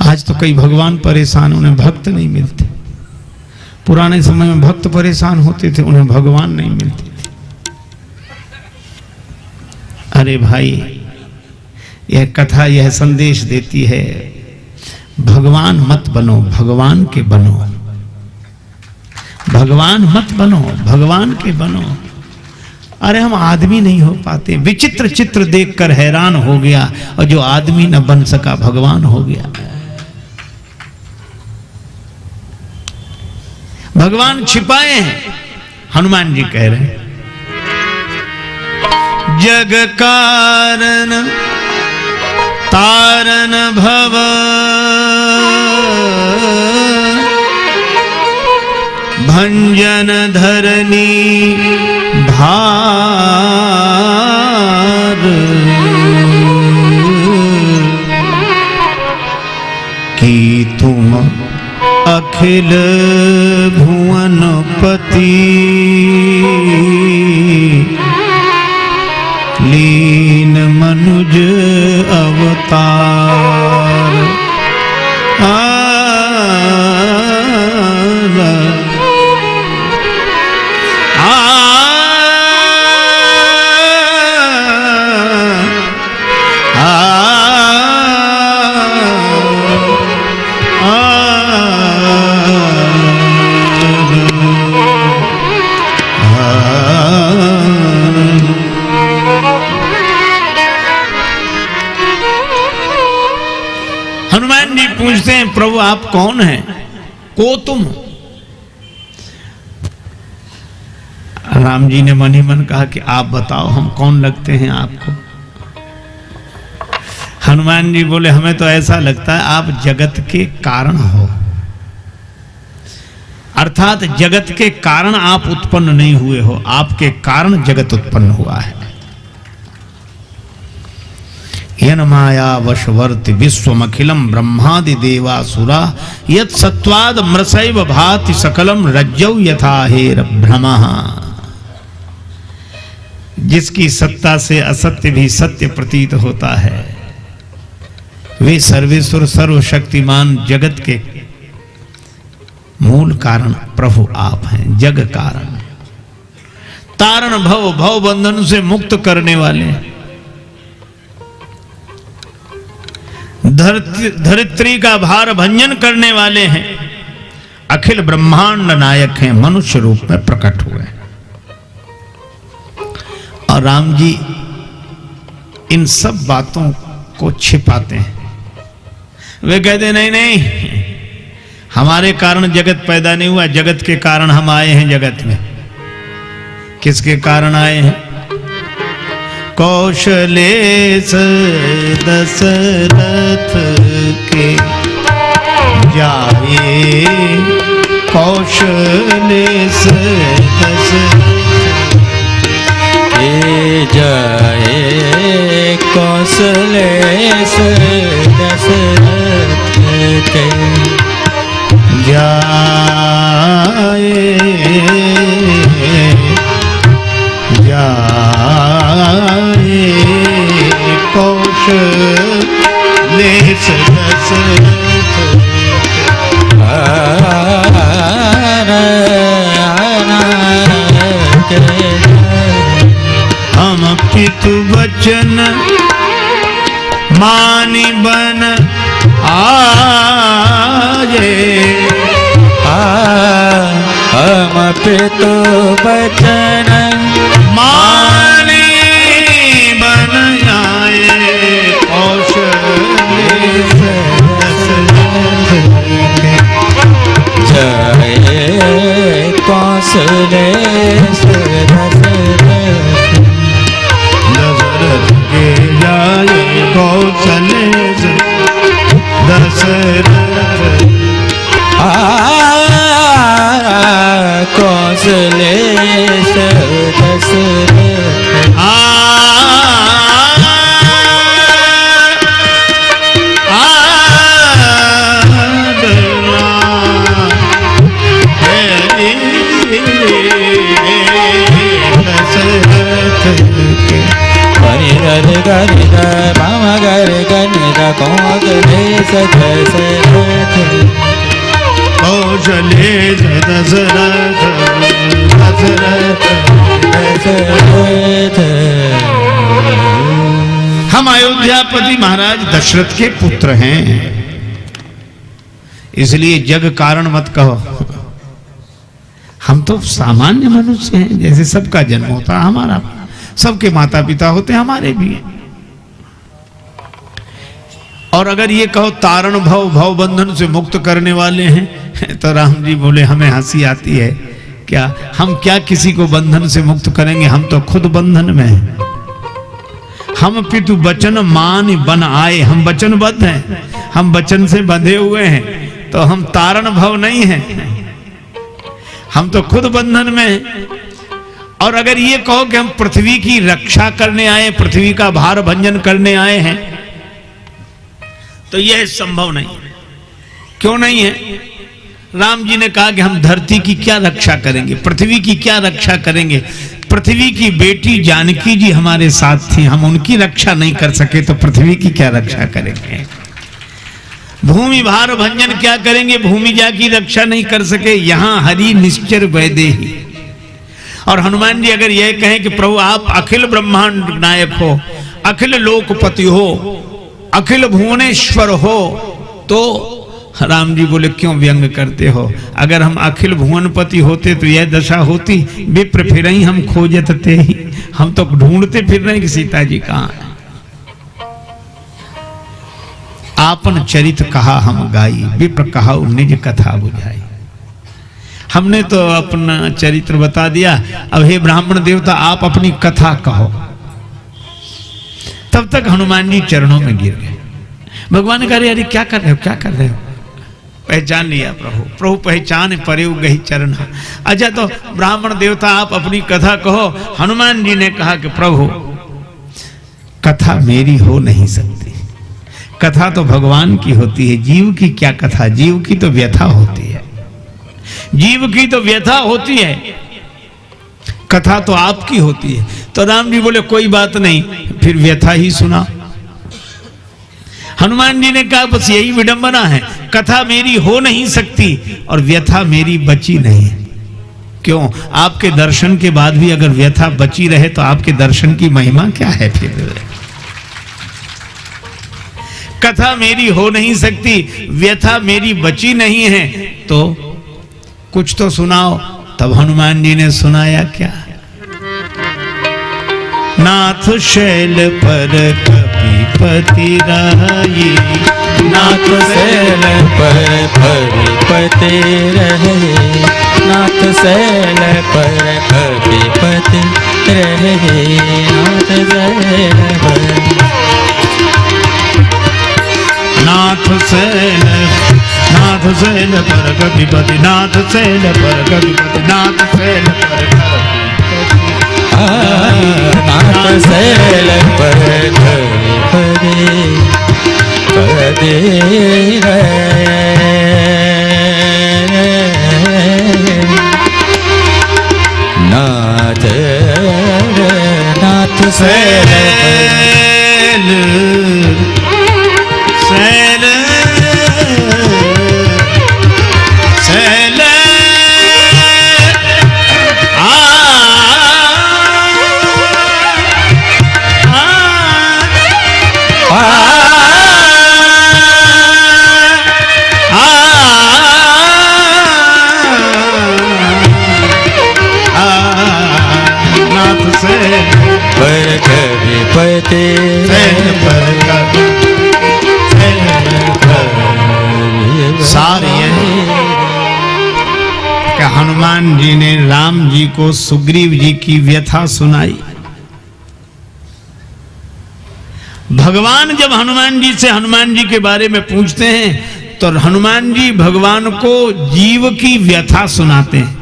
आज तो कई भगवान परेशान, उन्हें भक्त नहीं मिलते। पुराने समय में भक्त परेशान होते थे, उन्हें भगवान नहीं मिलते थे। अरे भाई, यह कथा यह संदेश देती है, भगवान मत बनो, भगवान के बनो। भगवान मत बनो, भगवान के बनो। अरे हम आदमी नहीं हो पाते। विचित्र चित्र देखकर हैरान हो गया, और जो आदमी न बन सका भगवान हो गया। भगवान छिपाए हैं, हनुमान जी कह रहे हैं। जग कारण तारन भव, भंजन धरनी भार। कि तुम अखिल भुवन पति, लीन मनुज अवतार। पूछते हैं प्रभु आप कौन हैं, को तुम? राम जी ने मन ही मन कहा कि आप बताओ हम कौन लगते हैं आपको? हनुमान जी बोले हमें तो ऐसा लगता है आप जगत के कारण हो, अर्थात जगत के कारण आप उत्पन्न नहीं हुए हो, आपके कारण जगत उत्पन्न हुआ है। यन माया वशवर्ति विश्वमखिलम ब्रह्मादि देवासुरा यत् सत्वाद मृषैव भाति सकलम रज्जौ यथा हेर भ्रमः। जिसकी सत्ता से असत्य भी सत्य प्रतीत होता है, वे सर्वेश्वर सर्वशक्तिमान जगत के मूल कारण प्रभु आप हैं, जग कारण, तारण भव, भव बंधन से मुक्त करने वाले, धरित्री का भार भंजन करने वाले हैं, अखिल ब्रह्मांड नायक हैं, मनुष्य रूप में प्रकट हुए। और राम जी इन सब बातों को छिपाते हैं। वे कहते नहीं नहीं, हमारे कारण जगत पैदा नहीं हुआ, जगत के कारण हम आए हैं जगत में। किसके कारण आए हैं? कौशलेश दशरथ के जाए, कौशलेश दशरथ के जाए, कौशलेश दशरथ के जाए, जाए कौशलेश दशरथ हम पितु वचन मानि बन आए, हम पितु वचन मानि बन आए, कौशलेश दशरथ के जाए, कौशलेश दशरथ के जाए, कौशलेश दशरथ कौशलेश दशरथ गर गर मम गर गण कौशलेश दशरथ कौशलेश दशरथ दशरथ दशरथ। हम अयोध्यापति महाराज दशरथ के पुत्र हैं, इसलिए जग कारण मत कहो। हम तो सामान्य मनुष्य हैं, जैसे सबका जन्म होता है, हमारा सबके माता पिता होते हैं, हमारे भी हैं। और अगर ये कहो तारण भव, भव बंधन से मुक्त करने वाले हैं, तो राम जी बोले हमें हंसी आती है। क्या हम क्या किसी को बंधन से मुक्त करेंगे? हम तो खुद बंधन में हैं। हम पितु वचन मान बन आए, हम वचनबद्ध हैं, हम वचन से बंधे हुए हैं, तो हम तारण भव नहीं हैं, हम तो खुद बंधन में हैं। और अगर ये कहो कि हम पृथ्वी की रक्षा करने आए, पृथ्वी का भार भंजन करने आए हैं, तो यह संभव नहीं। क्यों नहीं है? राम जी ने कहा कि हम धरती की क्या रक्षा करेंगे, पृथ्वी की क्या रक्षा करेंगे? पृथ्वी की बेटी जानकी जी हमारे साथ थी, हम उनकी रक्षा नहीं कर सके तो पृथ्वी की क्या रक्षा करेंगे? भूमि भार भंजन क्या करेंगे? भूमि जा की रक्षा नहीं कर सके। यहां हरि निश्चर वैदेही। और हनुमान जी अगर यह कहें कि प्रभु आप अखिल ब्रह्मांड नायक हो, अखिल लोकपति हो, अखिल भुवनेश्वर हो, तो राम जी बोले क्यों व्यंग करते हो? अगर हम अखिल भुवनपति होते तो यह दशा होती। विप्र फिर ही हम खोजत थे ही, हम तो ढूंढते फिर रहे कि सीता जी कहाँ है। आपन चरित कहा हम गाई, विप्र कहा निज कथा बुझाई। हमने तो अपना चरित्र बता दिया, अब हे ब्राह्मण देवता आप अपनी कथा कहो। तब तक हनुमान जी चरणों में गिर गए। भगवान ने कहा अरे क्या कर रहे हो, क्या कर रहे हो? पहचान लिया प्रभु, प्रभु पहचान परे गई चरण। अच्छा तो ब्राह्मण देवता आप अपनी कथा कहो। हनुमान जी ने कहा कि प्रभु कथा मेरी हो नहीं सकती, कथा तो भगवान की होती है। जीव की क्या कथा, जीव की तो व्यथा होती है, जीव की तो व्यथा होती है, कथा तो आपकी होती है। तो राम जी बोले कोई बात नहीं, फिर व्यथा ही सुना। हनुमान जी ने कहा बस यही विडंबना है, कथा मेरी हो नहीं सकती और व्यथा मेरी बची नहीं। क्यों? आपके दर्शन के बाद भी अगर व्यथा बची रहे तो आपके दर्शन की महिमा क्या है? फिर कथा मेरी हो नहीं सकती, व्यथा मेरी बची नहीं है, तो कुछ तो सुनाओ। तब हनुमान जी ने सुनाया क्या? नाथ शैल पर कपिपति रही, नाथ शैल पर कपिपति रहे, नाथ शैल पर कपिपति रहे, नाथ शैल पर, नाथ शैल, नाथ शैल पर कपिपति, नाथ शैल पर कपिपति, नाथ शैल पर कपिपति, नाथ शैल पर कपिपति नाथ, नाथ शैल शैल शैल पर कपिपति सार क्या हनुमान जी ने राम जी को सुग्रीव जी की व्यथा सुनाई। भगवान जब हनुमान जी से हनुमान जी के बारे में पूछते हैं तो हनुमान जी भगवान को जीव की व्यथा सुनाते हैं।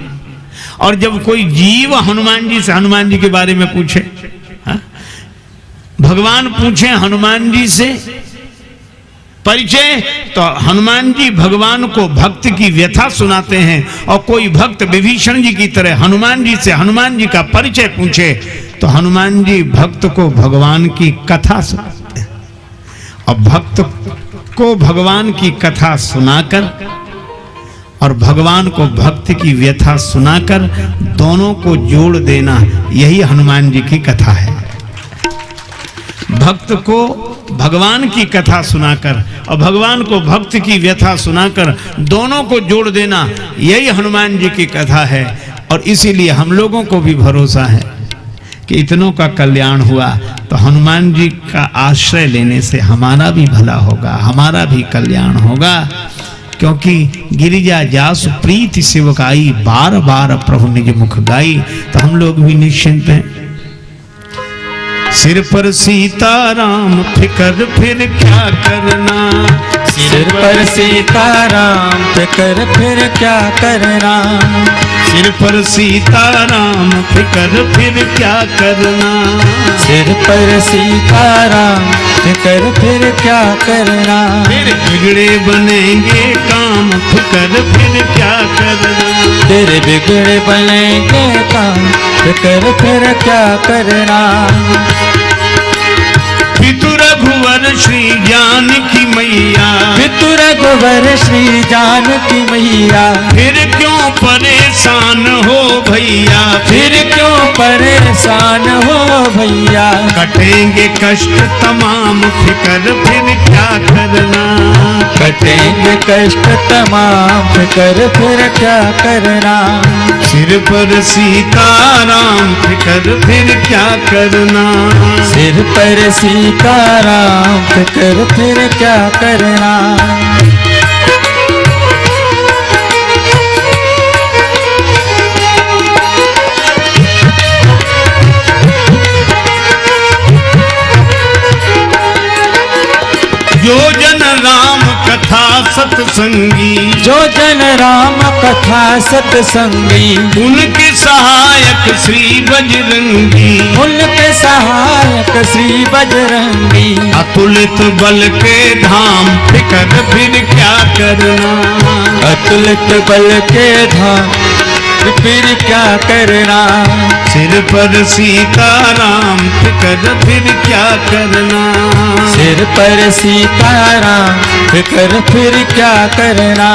और जब कोई जीव हनुमान जी से हनुमान जी के बारे में पूछे, भगवान पूछे हनुमान जी से परिचय, तो हनुमान जी भगवान को भक्त की व्यथा सुनाते हैं। और कोई भक्त विभीषण जी की तरह हनुमान जी से हनुमान जी का परिचय पूछे तो हनुमान जी भक्त को भगवान की कथा सुनाते हैं। और भक्त को भगवान की कथा सुनाकर और भगवान को भक्त की व्यथा सुनाकर दोनों को जोड़ देना, यही हनुमान जी की कथा है। भक्त को भगवान की कथा सुनाकर और भगवान को भक्त की व्यथा सुनाकर दोनों को जोड़ देना, यही हनुमान जी की कथा है। और इसीलिए हम लोगों को भी भरोसा है कि इतनों का कल्याण हुआ तो हनुमान जी का आश्रय लेने से हमारा भी भला होगा, हमारा भी कल्याण होगा। क्योंकि गिरिजा जासु प्रीति सेवकाई, बार बार प्रभु निज मुख गाई। तो हम लोग भी निश्चिंत हैं। सिर पर सीताराम फिकर फिर क्या करना, सिर पर सीताराम फिकर फिर क्या करना, सिर पर सीताराम फिकर फिर क्या करना, सिर पर सीताराम फिकर फिर क्या करना, फिर बिगड़े बनेंगे काम फिकर फिर क्या करना, फिर बिगड़े बनेंगे काम फिकर फिर क्या करना। पितु रघुवर श्री जानकी मैया, पितु रघुवर श्री जानकी मैया, फिर क्यों परेशान हो भैया, फिर क्यों परेशान हो भैया, कटेंगे कष्ट तमाम फिकर फिर क्या करना, कटेंगे कष्ट तमाम फिकर फिर क्या करना, सिर पर सीताराम फिकर फिकर फिर क्या करना। सिर पर सीताराम फिकर फिर क्या करना। जो जन राम कथा सत्संगी, जो जन राम कथा सत्संगी, उनके सहायक श्री बजरंगी। उनके सहायक श्री बजरंगी। अतुलित बल के धाम फिकर फिर क्या करना। अतुलित बल के धाम फिर क्या करना। सिर पर सीताराम फिकर फिर क्या करना। सिर पर सीताराम फिकर फिर क्या करना।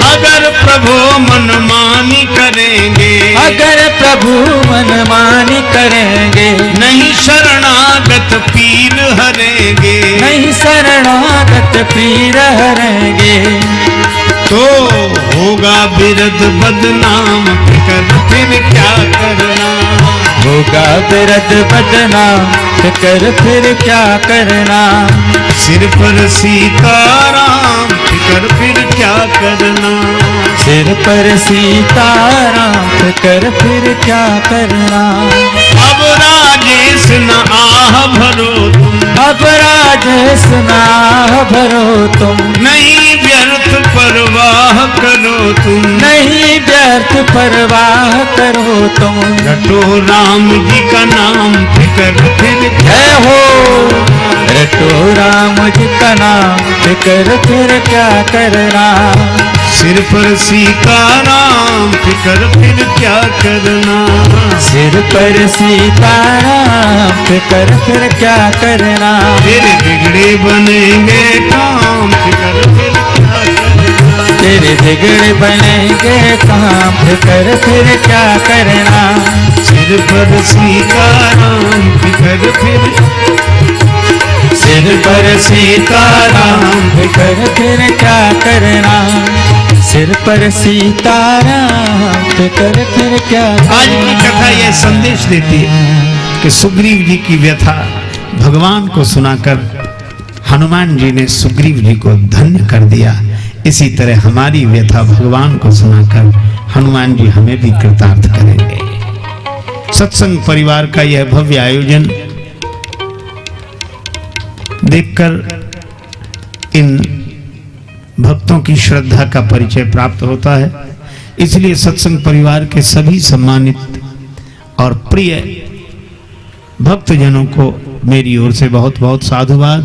अगर प्रभु मनमानी करेंगे, अगर प्रभु मनमानी करेंगे, नहीं शरणागत पीर हरेंगे। नहीं शरणागत पीर हरेंगे, तो होगा बिरद बदनाम फिकर फिर क्या करना। होगा बिरद बदनाम फिकर फिर क्या करना। सिर पर सीताराम फिकर फिर क्या करना। सिर पर सीताराम फिकर फिर क्या करना। अब राजेश न आह भरो तुम, अब राजेश नाह भरो तुम, नहीं व्यर्थ परवाह करो तुम। नहीं व्यर्थ परवाह करो तुम। रटो राम जी का नाम फिकर फिर जय हो रटो राम जी का नाम फिकर फिर क्या करना। सिर पर सीताराम फिकर फिर क्या करना। सिर पर सीताराम फिकर फिर क्या करना। तेरे बिगड़े बनेंगे काम फिकर फिर क्या करना। तेरे बिगड़े बनेंगे काम फिकर फिर क्या करना। सिर पर सीताराम फिकर फिर, सिर पर सीताराम फिकर फिर क्या करना। सिर पर सीताराम फिकर फिर क्या करना। आज की कथा यह संदेश देती है कि सुग्रीव जी की व्यथा भगवान को सुनाकर हनुमान जी ने सुग्रीव जी को धन्य कर दिया। इसी तरह हमारी व्यथा भगवान को सुनाकर हनुमान जी हमें भी कृतार्थ करेंगे। सत्संग परिवार का यह भव्य आयोजन देखकर इन भक्तों की श्रद्धा का परिचय प्राप्त होता है। इसलिए सत्संग परिवार के सभी सम्मानित और प्रिय भक्तजनों को मेरी ओर से बहुत बहुत साधुवाद।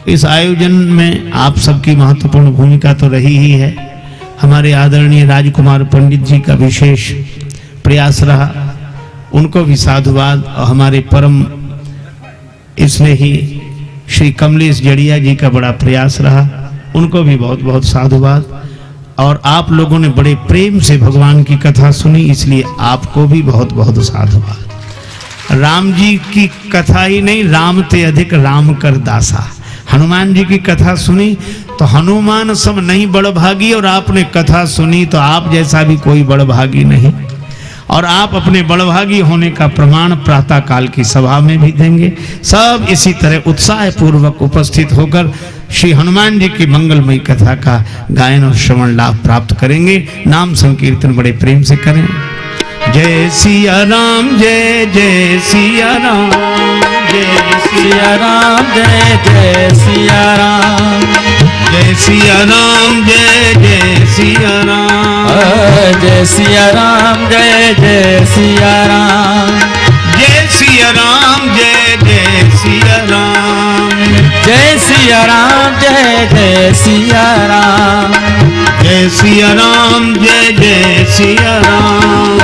इस आयोजन में आप सबकी महत्वपूर्ण भूमिका तो रही ही है। हमारे आदरणीय राजकुमार पंडित जी का विशेष प्रयास रहा, उनको भी साधुवाद। और हमारे परम इसलिए ही श्री कमलेश जड़िया जी का बड़ा प्रयास रहा, उनको भी बहुत बहुत साधुवाद। और आप लोगों ने बड़े प्रेम से भगवान की कथा सुनी, इसलिए आपको भी बहुत बहुत साधुवाद। राम जी की कथा ही नहीं, राम ते अधिक राम कर दासा। हनुमान जी की कथा सुनी तो हनुमान सब नहीं बड़भागी, और आपने कथा सुनी तो आप जैसा भी कोई बड़भागी नहीं। और आप अपने बड़भागी होने का प्रमाण प्रातः काल की सभा में भी देंगे। सब इसी तरह उत्साह पूर्वक उपस्थित होकर श्री हनुमान जी की मंगलमयी कथा का गायन और श्रवण लाभ प्राप्त करेंगे। नाम संकीर्तन बड़े प्रेम से करें। जय सिया राम, जय जय सिया राम, जय सिया राम, जय जय सिया राम, जय सिया राम, जय जय सिया राम, जय सिया राम, जय जय सिया राम, जय सिया राम, जय जय सिया राम, जय सिया राम, जय जय सिया राम, जय सिया राम, जय जय सिया राम,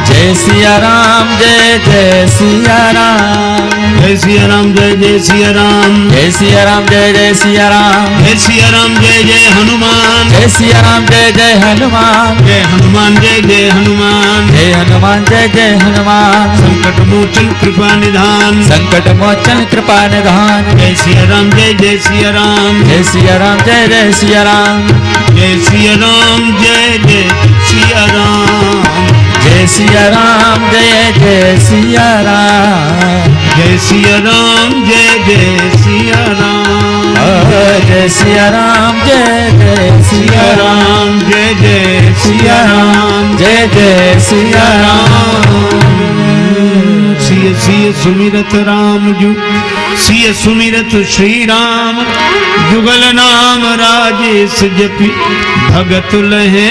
जय सिया राम, जय जय सिया राम, जय सिया राम, जय जय सिया राम, जय सिया राम, जय जय सिया राम, जय सिया राम, जय जय हनुमान, जय सिया राम, जय जय हनुमान, जय हनुमान, जय जय हनुमान, जय हनुमान, जय जय हनुमान, संकट मोचन कृपा निधान, संकट मोचन कृपा निधान, जय सिया राम, जय जय सिया राम, जय सिया राम, जय जय सिया राम, जय सिया राम, जय जय सिया राम, जय सिया राम जय जय सिया राम। जय सिया राम जय जय सिया राम। जय सिया राम जय जय सिया राम। जय जय सिया राम जय जय सिया राम। सिय सिय सुमिरत राम जु सिय सुमिरत श्री राम। जुगल नाम राजेश जपि भगत लहे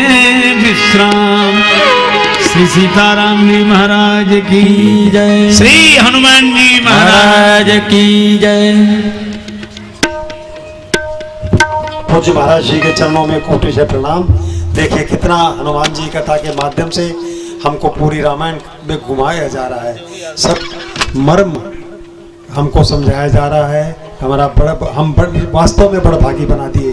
विश्राम। श्री सीताराम जी महाराज की जय। श्री हनुमान जी महाराज की जय। पूज्य महाराज जी के चरणों में कोटि से प्रणाम। देखिए कितना हनुमान जी कथा के माध्यम से हमको पूरी रामायण में घुमाया जा रहा है। सब मर्म हमको समझाया जा रहा है। हमारा हम वास्तव में बड़भागी बना दिए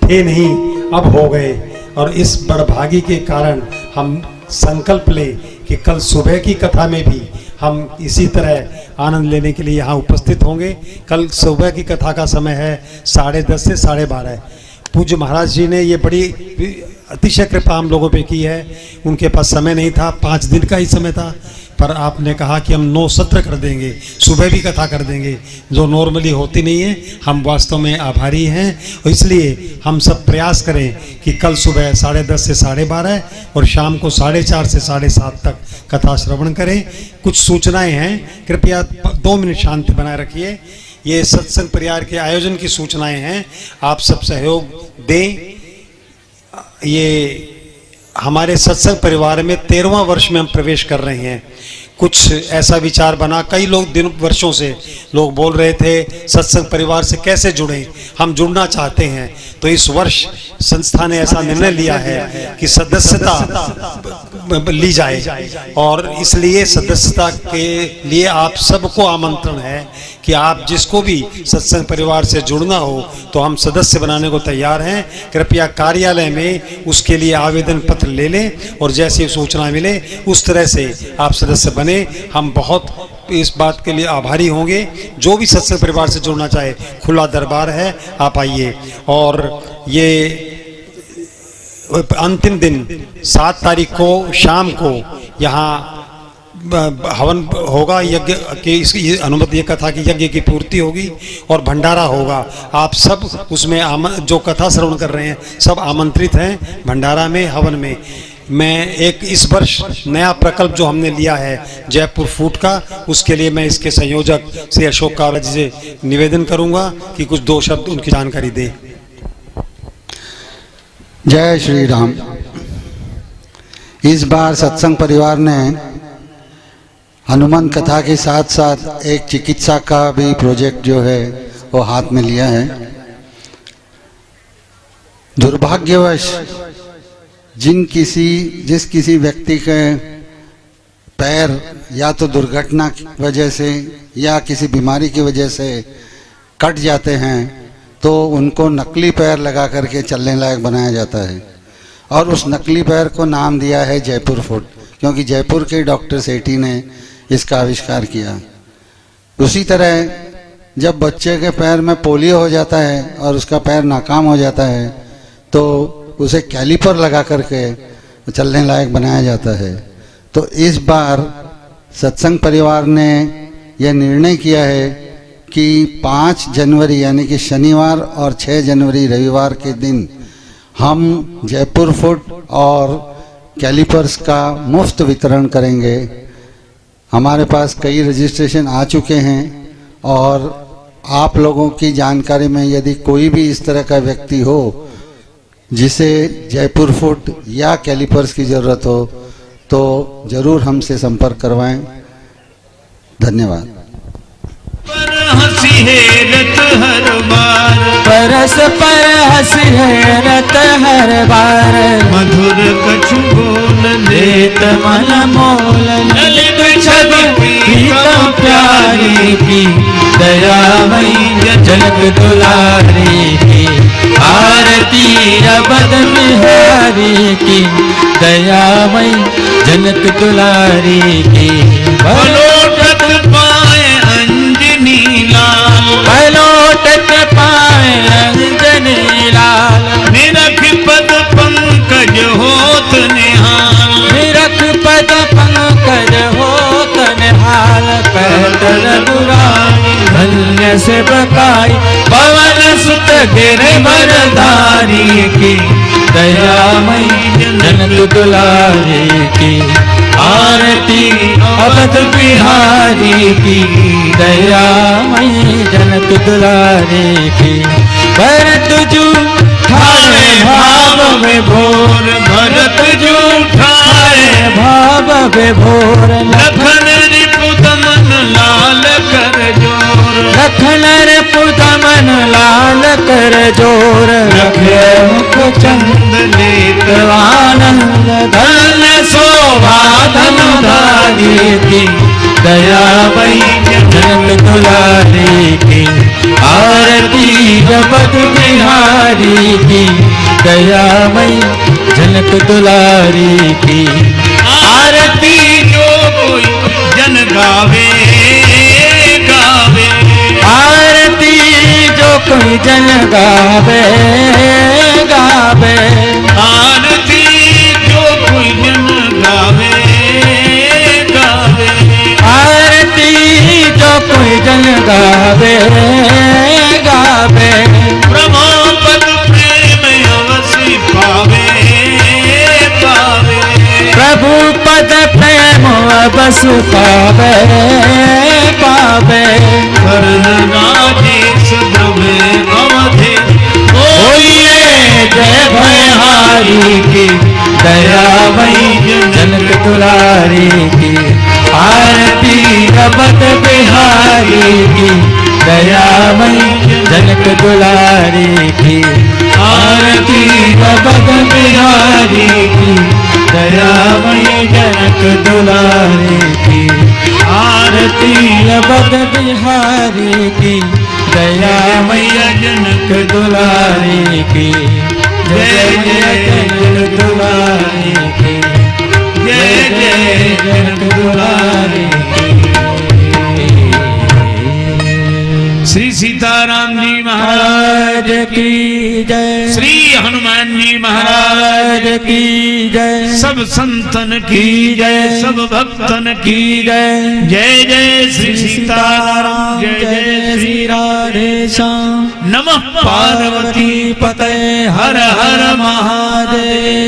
थे, नहीं अब हो गए। और इस बड़भागी के कारण हम संकल्प ले कि कल सुबह की कथा में भी हम इसी तरह आनंद लेने के लिए यहाँ उपस्थित होंगे। कल सुबह की कथा का समय है 10:30 से 12:30। पूज्य महाराज जी ने ये बड़ी अतिशय कृपा हम लोगों पे की है। उनके पास समय नहीं था, 5 दिन का ही समय था, पर आपने कहा कि हम 9 सत्र कर देंगे, सुबह भी कथा कर देंगे, जो नॉर्मली होती नहीं है। हम वास्तव में आभारी हैं और इसलिए हम सब प्रयास करें कि कल सुबह 10:30 से 12:30 और शाम को 4:30 से 7:30 तक कथा श्रवण करें। कुछ सूचनाएं हैं, कृपया 2 मिनट शांति बनाए रखिए। ये सत्संग परिवार के आयोजन की सूचनाएं हैं, आप सब सहयोग दें। ये हमारे सत्संग परिवार में 13वां वर्ष में हम प्रवेश कर रहे हैं। कुछ ऐसा विचार बना, कई लोग वर्षों से लोग बोल रहे थे सत्संग परिवार से कैसे जुड़ें, हम जुड़ना चाहते हैं। तो इस वर्ष संस्था ने ऐसा निर्णय लिया है कि सदस्यता ली जाए और इसलिए सदस्यता के लिए आप सबको आमंत्रण है कि आप जिसको भी सत्संग परिवार से जुड़ना हो तो हम सदस्य बनाने को तैयार हैं। कृपया कार्यालय में उसके लिए आवेदन पत्र ले लें और जैसे सूचना मिले उस तरह से आप सदस्य बने। हम बहुत इस बात के लिए आभारी होंगे। जो भी सत्संग परिवार से जुड़ना चाहे खुला दरबार है, आप आइए। और ये अंतिम दिन 7 तारीख को शाम को यहाँ हवन होगा, यज्ञ की इसकी अनुमति, ये कथा की यज्ञ की पूर्ति होगी और भंडारा होगा। आप सब उसमें जो कथा श्रवण कर रहे हैं सब आमंत्रित हैं भंडारा में, हवन में। मैं एक इस वर्ष नया प्रकल्प जो हमने लिया है जयपुर फूड का, उसके लिए मैं इसके संयोजक श्री अशोक कावड़ा जी से निवेदन करूंगा कि कुछ 2 शब्द उनकी जानकारी दें। जय श्री राम। इस बार सत्संग परिवार ने हनुमान कथा के साथ साथ एक चिकित्सा का भी प्रोजेक्ट जो है वो हाथ में लिया है। दुर्भाग्यवश जिस किसी व्यक्ति के पैर या तो दुर्घटना की वजह से या किसी बीमारी की वजह से कट जाते हैं तो उनको नकली पैर लगा करके चलने लायक बनाया जाता है और उस नकली पैर को नाम दिया है जयपुर फुट, क्योंकि जयपुर के डॉक्टर सेठी ने इसका आविष्कार किया। उसी तरह जब बच्चे के पैर में पोलियो हो जाता है और उसका पैर नाकाम हो जाता है तो उसे कैलिपर लगा करके चलने लायक बनाया जाता है। तो इस बार सत्संग परिवार ने यह निर्णय किया है कि 5 जनवरी यानी कि शनिवार और 6 जनवरी रविवार के दिन हम जयपुर फुट और कैलिपर्स का मुफ्त वितरण करेंगे। हमारे पास कई रजिस्ट्रेशन आ चुके हैं और आप लोगों की जानकारी में यदि कोई भी इस तरह का व्यक्ति हो जिसे जयपुर फुट या कैलिपर्स की ज़रूरत हो तो ज़रूर हमसे संपर्क करवाएं। धन्यवाद। हंसी है रत हर बार, परस पर हंसी है रत हर बार, मधुर कछु बोल लेत मन मोल, ललित छवि प्रीतम प्यारी की, दयामयी जनक दुलारी की, आरती अबद बिहारी की, दयामयी जनक दुलारी की। पलोटत पाए अंजनी लाल, पलोटत पाए अंजनी लाल, निरख पद पंकज होत निहाल, निरख पद रघुराई धन्य से बकाई पवन सुत गिरधरधारी की दयामयी जनक दुलारी की आरती अवध बिहारी की दयामयी जनक दुलारी की भरत जूठाए भाव विभोर भरत जूठाए भाव विभोर लखन रिपुत मन लाल कर जोर लखन रिपुत मन लाल कर जोर रखे मुख चंद नेत्रवानंद धन शोभा धनुधारी की दयामयी जनक दुलारी की आरती जपत बिहारी की दयामयी जनक दुलारी की आरती जो कोई जन गावे गावे आरती जो कोई जन गावे गावे आरती जो कोई जन गावे गावे आरती जो कोई जन गावे गावे प्रभु पद प्रेम अवश्य पावे पावे प्रभु पद प्रेम बस पावे पावे कर्ण राजेश में अवधि बोलिए जय भयहारी की दयामयी जनक दुलारी की आरती रबत बिहारी की दयामयी जनक दुलारी की आरती रबत बिहारी की दयामयी जनक दुलारी की आरती रबत बिहारी की दयामयी जनक दुलारी की जय जय जनक दुलारी की जय जय जनक दुलारी की। श्री सीताराम जी महाराज महाराज की जय श्री हनुमान जी महाराज महाराज की जय सब संतन की जय सब भक्तन की जय जय जय श्री सीताराम जय जय श्री राधे श्याम नमः पार्वती पते हर हर महादेव।